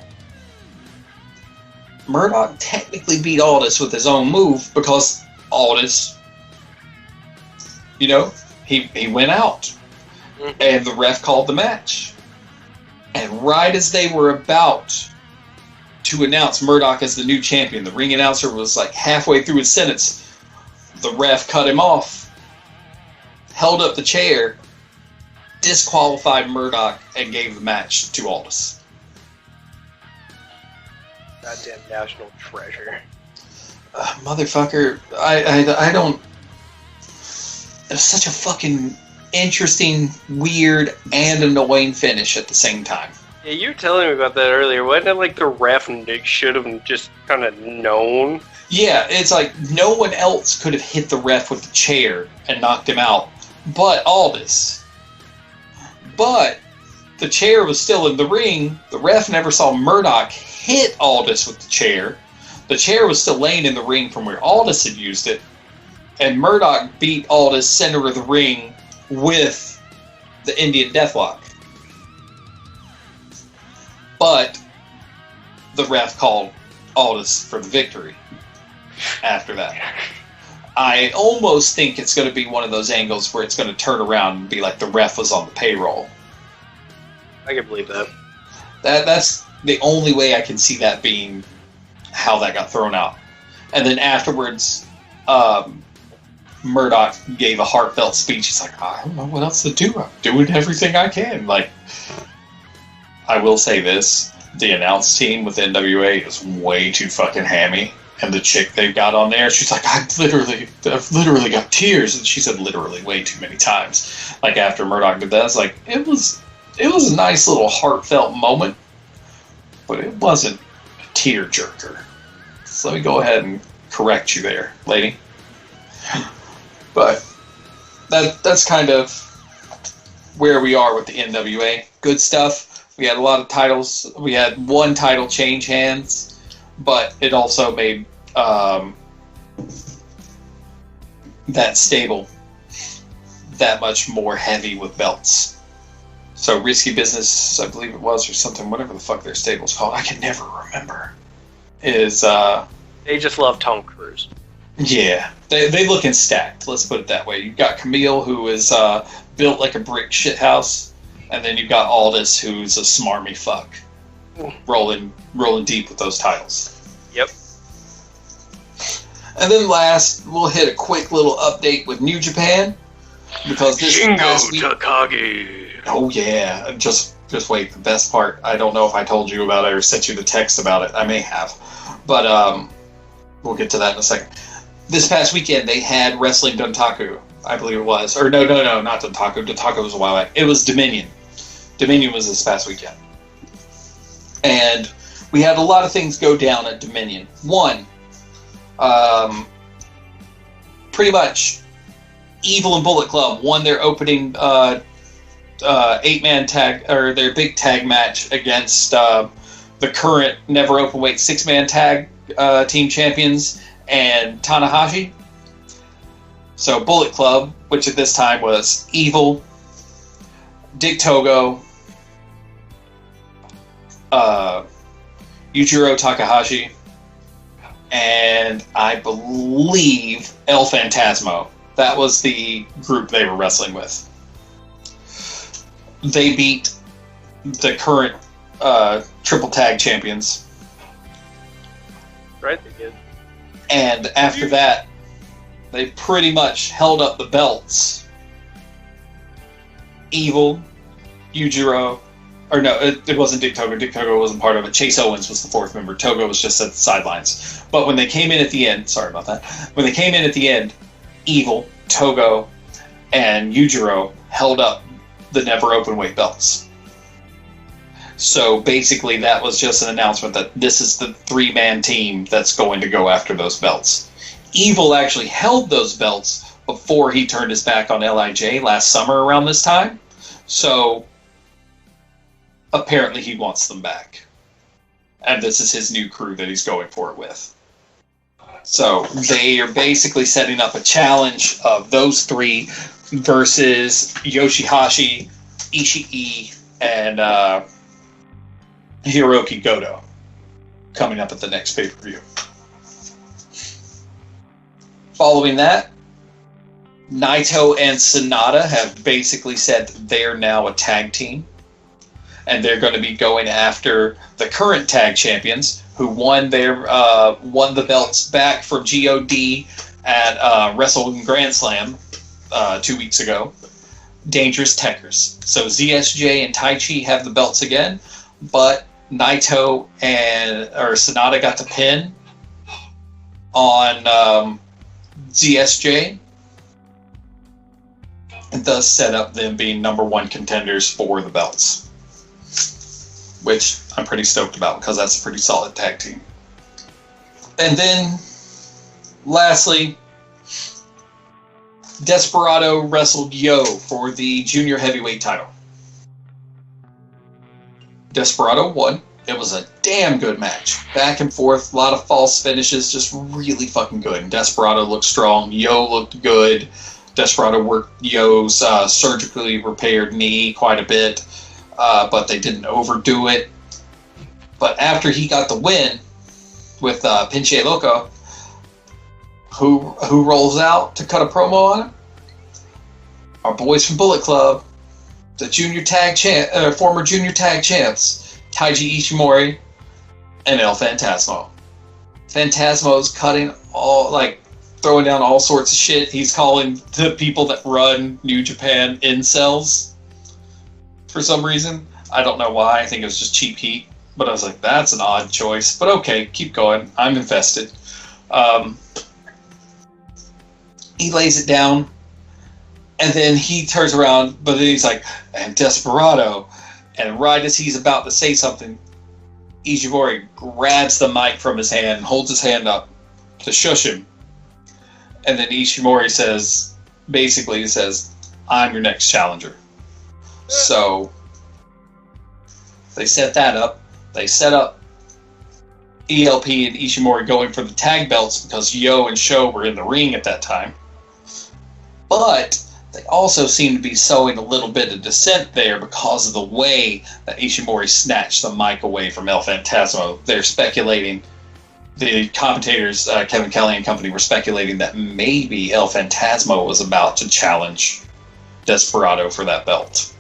Murdoch technically beat Aldis with his own move because Aldis you know, he went out, and the ref called the match. And right as they were about to announce Murdoch as the new champion, the ring announcer was like halfway through his sentence. The ref cut him off, held up the chair, disqualified Murdoch, and gave the match to Aldis. Goddamn national treasure. Motherfucker, I don't... It was such a fucking interesting, weird, and annoying finish at the same time. Yeah, you were telling me about that earlier. Wasn't it like the ref should have just kind of known? Yeah, it's like no one else could have hit the ref with the chair and knocked him out but Aldis. But the chair was still in the ring. The ref never saw Murdoch hit Aldis with the chair. The chair was still laying in the ring from where Aldis had used it. And Murdoch beat Aldis center of the ring with the Indian Deathlock. But the ref called Aldis for the victory after that. I almost think it's going to be one of those angles where it's going to turn around and be like the ref was on the payroll. I can believe that. That's the only way I can see that being how that got thrown out. And then afterwards, Murdoch gave a heartfelt speech. He's like, I don't know what else to do. I'm doing everything I can. Like, I will say this. The announce team with NWA is way too fucking hammy. And the chick they've got on there, she's like, I've literally got tears. And she said literally way too many times. Like, after Murdoch did that, it's like, it was a nice little heartfelt moment. But it wasn't a tear-jerker. So let me go ahead and correct you there, lady. But that's kind of where we are with the NWA. Good stuff. We had a lot of titles. We had one title change hands, but it also made that stable that much more heavy with belts. So Risky Business, I believe it was, or something, whatever the fuck their stable's called, I can never remember, is... They just love Tom Cruise. Yeah, they look stacked, let's put it that way. You've got Camille, who is built like a brick shithouse, and then you've got Aldis, who's a smarmy fuck, rolling deep with those titles. Yep. And then last, we'll hit a quick little update with New Japan, because this Shingo Takagi. Oh yeah, just wait. The best part, I don't know if I told you about it or sent you the text about it. I may have, but we'll get to that in a second. This past weekend, they had Wrestling Dontaku, I believe it was. Or no, not Dontaku. Dontaku was a while back. It was Dominion. Dominion was this past weekend. And we had a lot of things go down at Dominion. One, pretty much, Evil and Bullet Club won their opening 8-man tag, or their big tag match against the current Never Openweight 6-man tag team champions and Tanahashi. So Bullet Club, which at this time was Evil, Dick Togo, Yujiro Takahashi, and I believe El Phantasmo. That was the group they were wrestling with. They beat the current triple tag champions. Right, they did. And after that, they pretty much held up the belts. Evil, Yujiro, or no, it wasn't Dick Togo. Dick Togo wasn't part of it. Chase Owens was the fourth member. Togo was just at the sidelines. But when they came in at the end, sorry about that. When they came in at the end, Evil, Togo, and Yujiro held up the Never Openweight belts. So basically that was just an announcement that this is the 3-man team that's going to go after those belts. Evil actually held those belts before he turned his back on LIJ last summer around this time. So apparently he wants them back. And this is his new crew that he's going for it with. So they are basically setting up a challenge of those three versus Yoshihashi, Ishii, and Hiroki Goto coming up at the next pay-per-view. Following that, Naito and Sonata have basically said that they're now a tag team. And they're going to be going after the current tag champions who won the belts back from God at Wrestle Grand Slam 2 weeks ago. Dangerous Techers. So ZSJ and Taichi have the belts again, but Naito and Sonata got the pin on ZSJ, and thus set up them being number one contenders for the belts, which I'm pretty stoked about because that's a pretty solid tag team. And then, lastly, Desperado wrestled Yo for the junior heavyweight title. Desperado won. It was a damn good match. Back and forth, a lot of false finishes, just really fucking good. And Desperado looked strong. Yo looked good. Desperado worked Yo's surgically repaired knee quite a bit, but they didn't overdo it. But after he got the win with Pinche Loco, who rolls out to cut a promo on him? Our boys from Bullet Club, the former junior tag champs, Taiji Ishimori and El Phantasmo. Phantasmo's cutting throwing down all sorts of shit. He's calling the people that run New Japan incels for some reason. I don't know why. I think it was just cheap heat. But I was like, that's an odd choice. But okay, keep going. I'm invested. He lays it down. And then he turns around. But then he's like, and Desperado. And right as he's about to say something, Ishimori grabs the mic from his hand, holds his hand up to shush him. And then Ishimori says, I'm your next challenger. So they set that up. They set up ELP and Ishimori going for the tag belts because Yo and Sho were in the ring at that time. But they also seem to be sowing a little bit of dissent there because of the way that Ishimori snatched the mic away from El Phantasmo. They're speculating, the commentators, Kevin Kelly and company, were speculating that maybe El Phantasmo was about to challenge Desperado for that belt.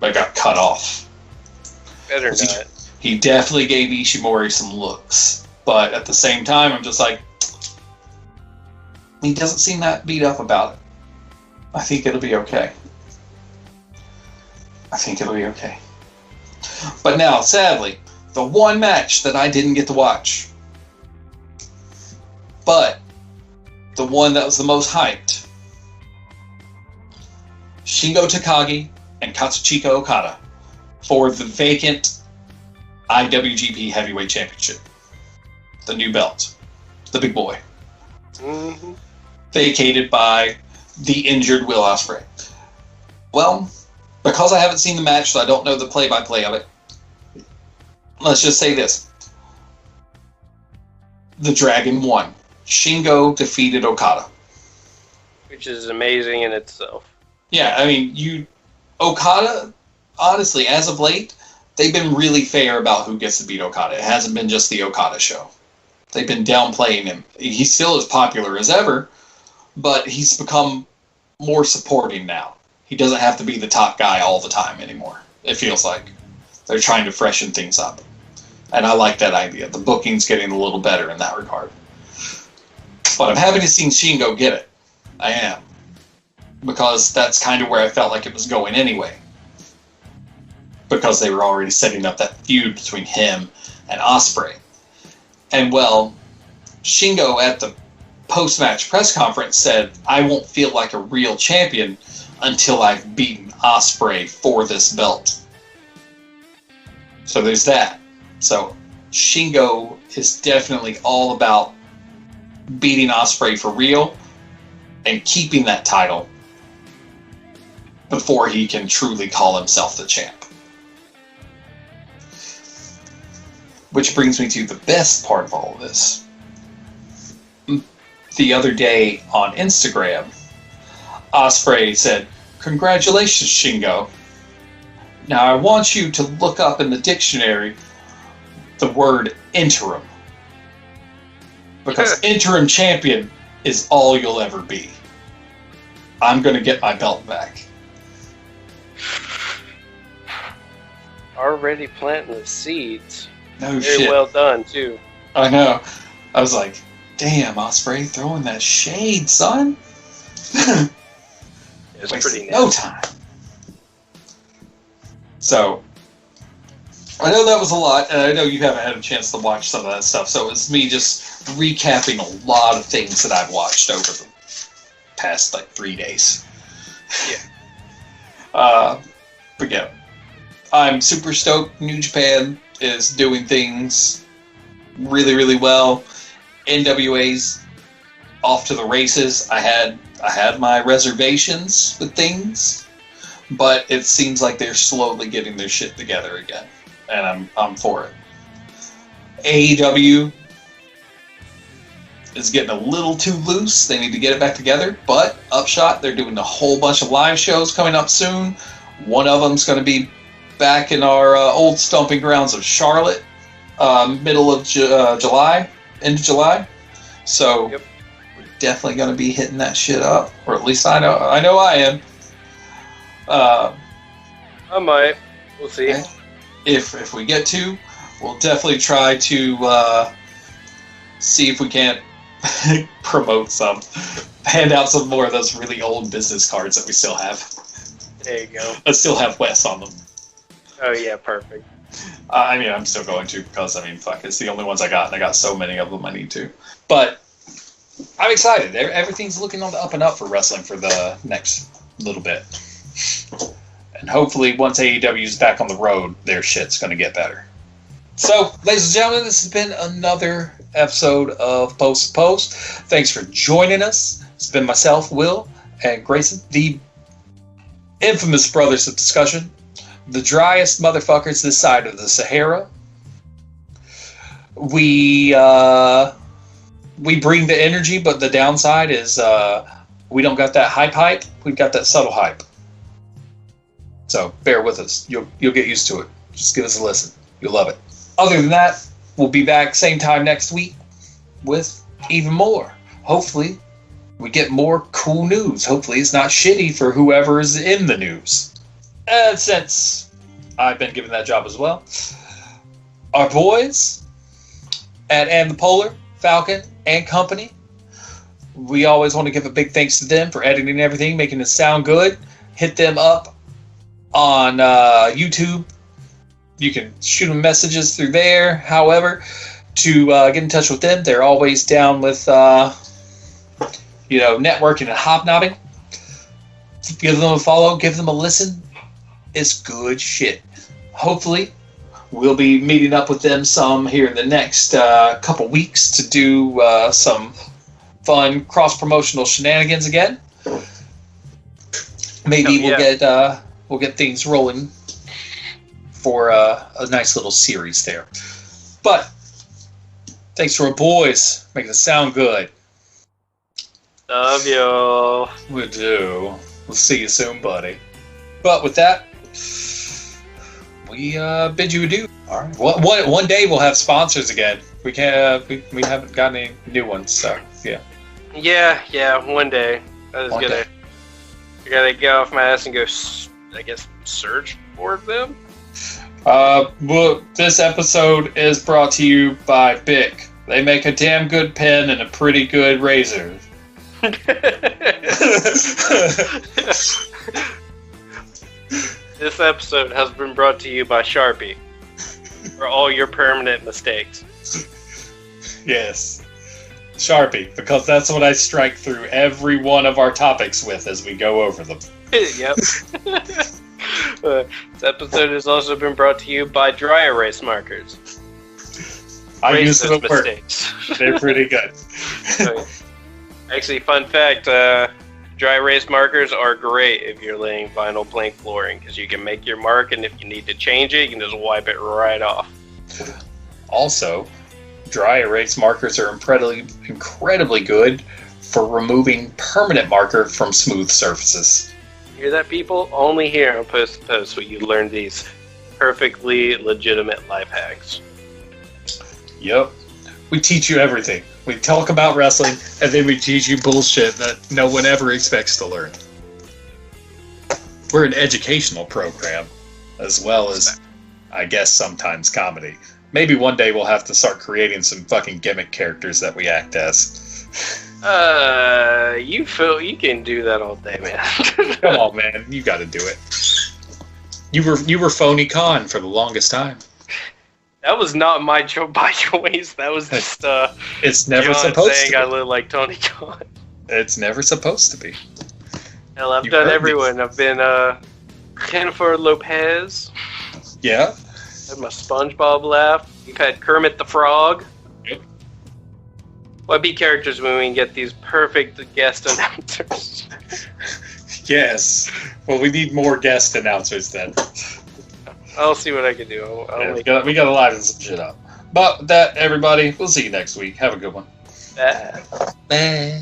But got cut off. Better not. He definitely gave Ishimori some looks. But at the same time, I'm just like, he doesn't seem that beat up about it. I think it'll be okay. But now, sadly, the one match that I didn't get to watch, but the one that was the most hyped, Shingo Takagi and Katsuchika Okada for the vacant IWGP Heavyweight Championship. The new belt. The big boy. Mm-hmm. Vacated by the injured Will Ospreay. Well, because I haven't seen the match, so I don't know the play-by-play of it, let's just say this. The Dragon won. Shingo defeated Okada. Which is amazing in itself. Yeah, I mean, Okada, honestly, as of late, they've been really fair about who gets to beat Okada. It hasn't been just the Okada show. They've been downplaying him. He's still as popular as ever, but he's become more supporting now. He doesn't have to be the top guy all the time anymore, it feels like. They're trying to freshen things up. And I like that idea. The booking's getting a little better in that regard. But I'm happy to see Shingo get it. I am. Because that's kind of where I felt like it was going anyway. Because they were already setting up that feud between him and Ospreay. And well, Shingo at the post-match press conference said, I won't feel like a real champion until I've beaten Ospreay for this belt. So there's that. So Shingo is definitely all about beating Ospreay for real and keeping that title before he can truly call himself the champ. Which brings me to the best part of all of this. The other day on Instagram, Ospreay said, "Congratulations, Shingo. Now I want you to look up in the dictionary the word interim. Because interim champion is all you'll ever be." I'm going to get my belt back. Already planting the seeds. No Very shit. well done, too. I know. I was like, damn, Osprey, throwing that shade, son. It's pretty no nasty. time. So, I know that was a lot, and I know you haven't had a chance to watch some of that stuff, so it's me just recapping a lot of things that I've watched over the past, 3 days. Yeah. But yeah, I'm super stoked. New Japan is doing things really, really well. NWA's off to the races. I had my reservations with things, but it seems like they're slowly getting their shit together again, and I'm for it. AEW is getting a little too loose. They need to get it back together, but Upshot, they're doing a whole bunch of live shows coming up soon. One of them's going to be back in our old stomping grounds of Charlotte, middle of July, end of July. So Yep. we're definitely going to be hitting that shit up, or at least I know I am. I might. We'll see. If we get to, we'll definitely try to see if we can't promote some, hand out some more of those really old business cards that we still have. There you go. I still have Wes on them. Oh, yeah, perfect. I mean, I'm still going to, because, fuck, it's the only ones I got, and I got so many of them I need to. But I'm excited. Everything's looking on the up and up for wrestling for the next little bit. And hopefully, once AEW's back on the road, their shit's going to get better. So, ladies and gentlemen, this has been another episode of Post to Post. Thanks for joining us. It's been myself, Will, and Grayson, the infamous brothers of discussion, the driest motherfuckers this side of the Sahara. We bring the energy, but the downside is we don't got that hype. We've got that subtle hype. So bear with us. You'll get used to it. Just give us a listen. You'll love it. Other than that, we'll be back same time next week with even more. Hopefully, we get more cool news. Hopefully, it's not shitty for whoever is in the news. And since I've been given that job as well, our boys at And the Polar, Falcon, and Company, we always want to give a big thanks to them for editing everything, making it sound good. Hit them up on YouTube. You can shoot them messages through there. However, to get in touch with them, they're always down with networking and hobnobbing. Give them a follow. Give them a listen. It's good shit. Hopefully, we'll be meeting up with them some here in the next couple weeks to do some fun cross-promotional shenanigans again. Maybe we'll get things rolling for a nice little series there. But thanks to our boys making it sound good. Love you. We do. We'll see you soon, buddy. But with that, we bid you adieu. All right. One day we'll have sponsors again. We can't. We haven't got any new ones, so yeah. Yeah. One day. I gotta get off my ass and go. I guess search for them. Well, this episode is brought to you by Bic. They make a damn good pen and a pretty good razor. This episode has been brought to you by Sharpie for all your permanent mistakes. Yes. Sharpie, because that's what I strike through every one of our topics with as we go over them. Yep. This episode has also been brought to you by dry erase markers. I use them at work. Mistakes. They're pretty good. Actually, fun fact, dry erase markers are great if you're laying vinyl plank flooring, because you can make your mark, and if you need to change it, you can just wipe it right off. Also, dry erase markers are incredibly good for removing permanent marker from smooth surfaces. You hear that, people? Only here on Post to Post will you learn these perfectly legitimate life hacks. Yep. We teach you everything. We talk about wrestling, and then we teach you bullshit that no one ever expects to learn. We're an educational program, as well as, I guess, sometimes comedy. Maybe one day we'll have to start creating some fucking gimmick characters that we act as. You can do that all day, man. Come on, man. You got to do it. You were Phony Khan for the longest time. That was not my by choice. That was just it's never John supposed saying to be. I look like Tony Khan. It's never supposed to be. Hell, I've done everyone. I've been Jennifer Lopez. Yeah. Had my SpongeBob laugh. You've had Kermit the Frog. Yep. What be characters when we can get these perfect guest announcers? Yes. Well, we need more guest announcers then. I'll see what I can do. We got to liven some shit up. But with that, everybody, we'll see you next week. Have a good one. Bye. Bye.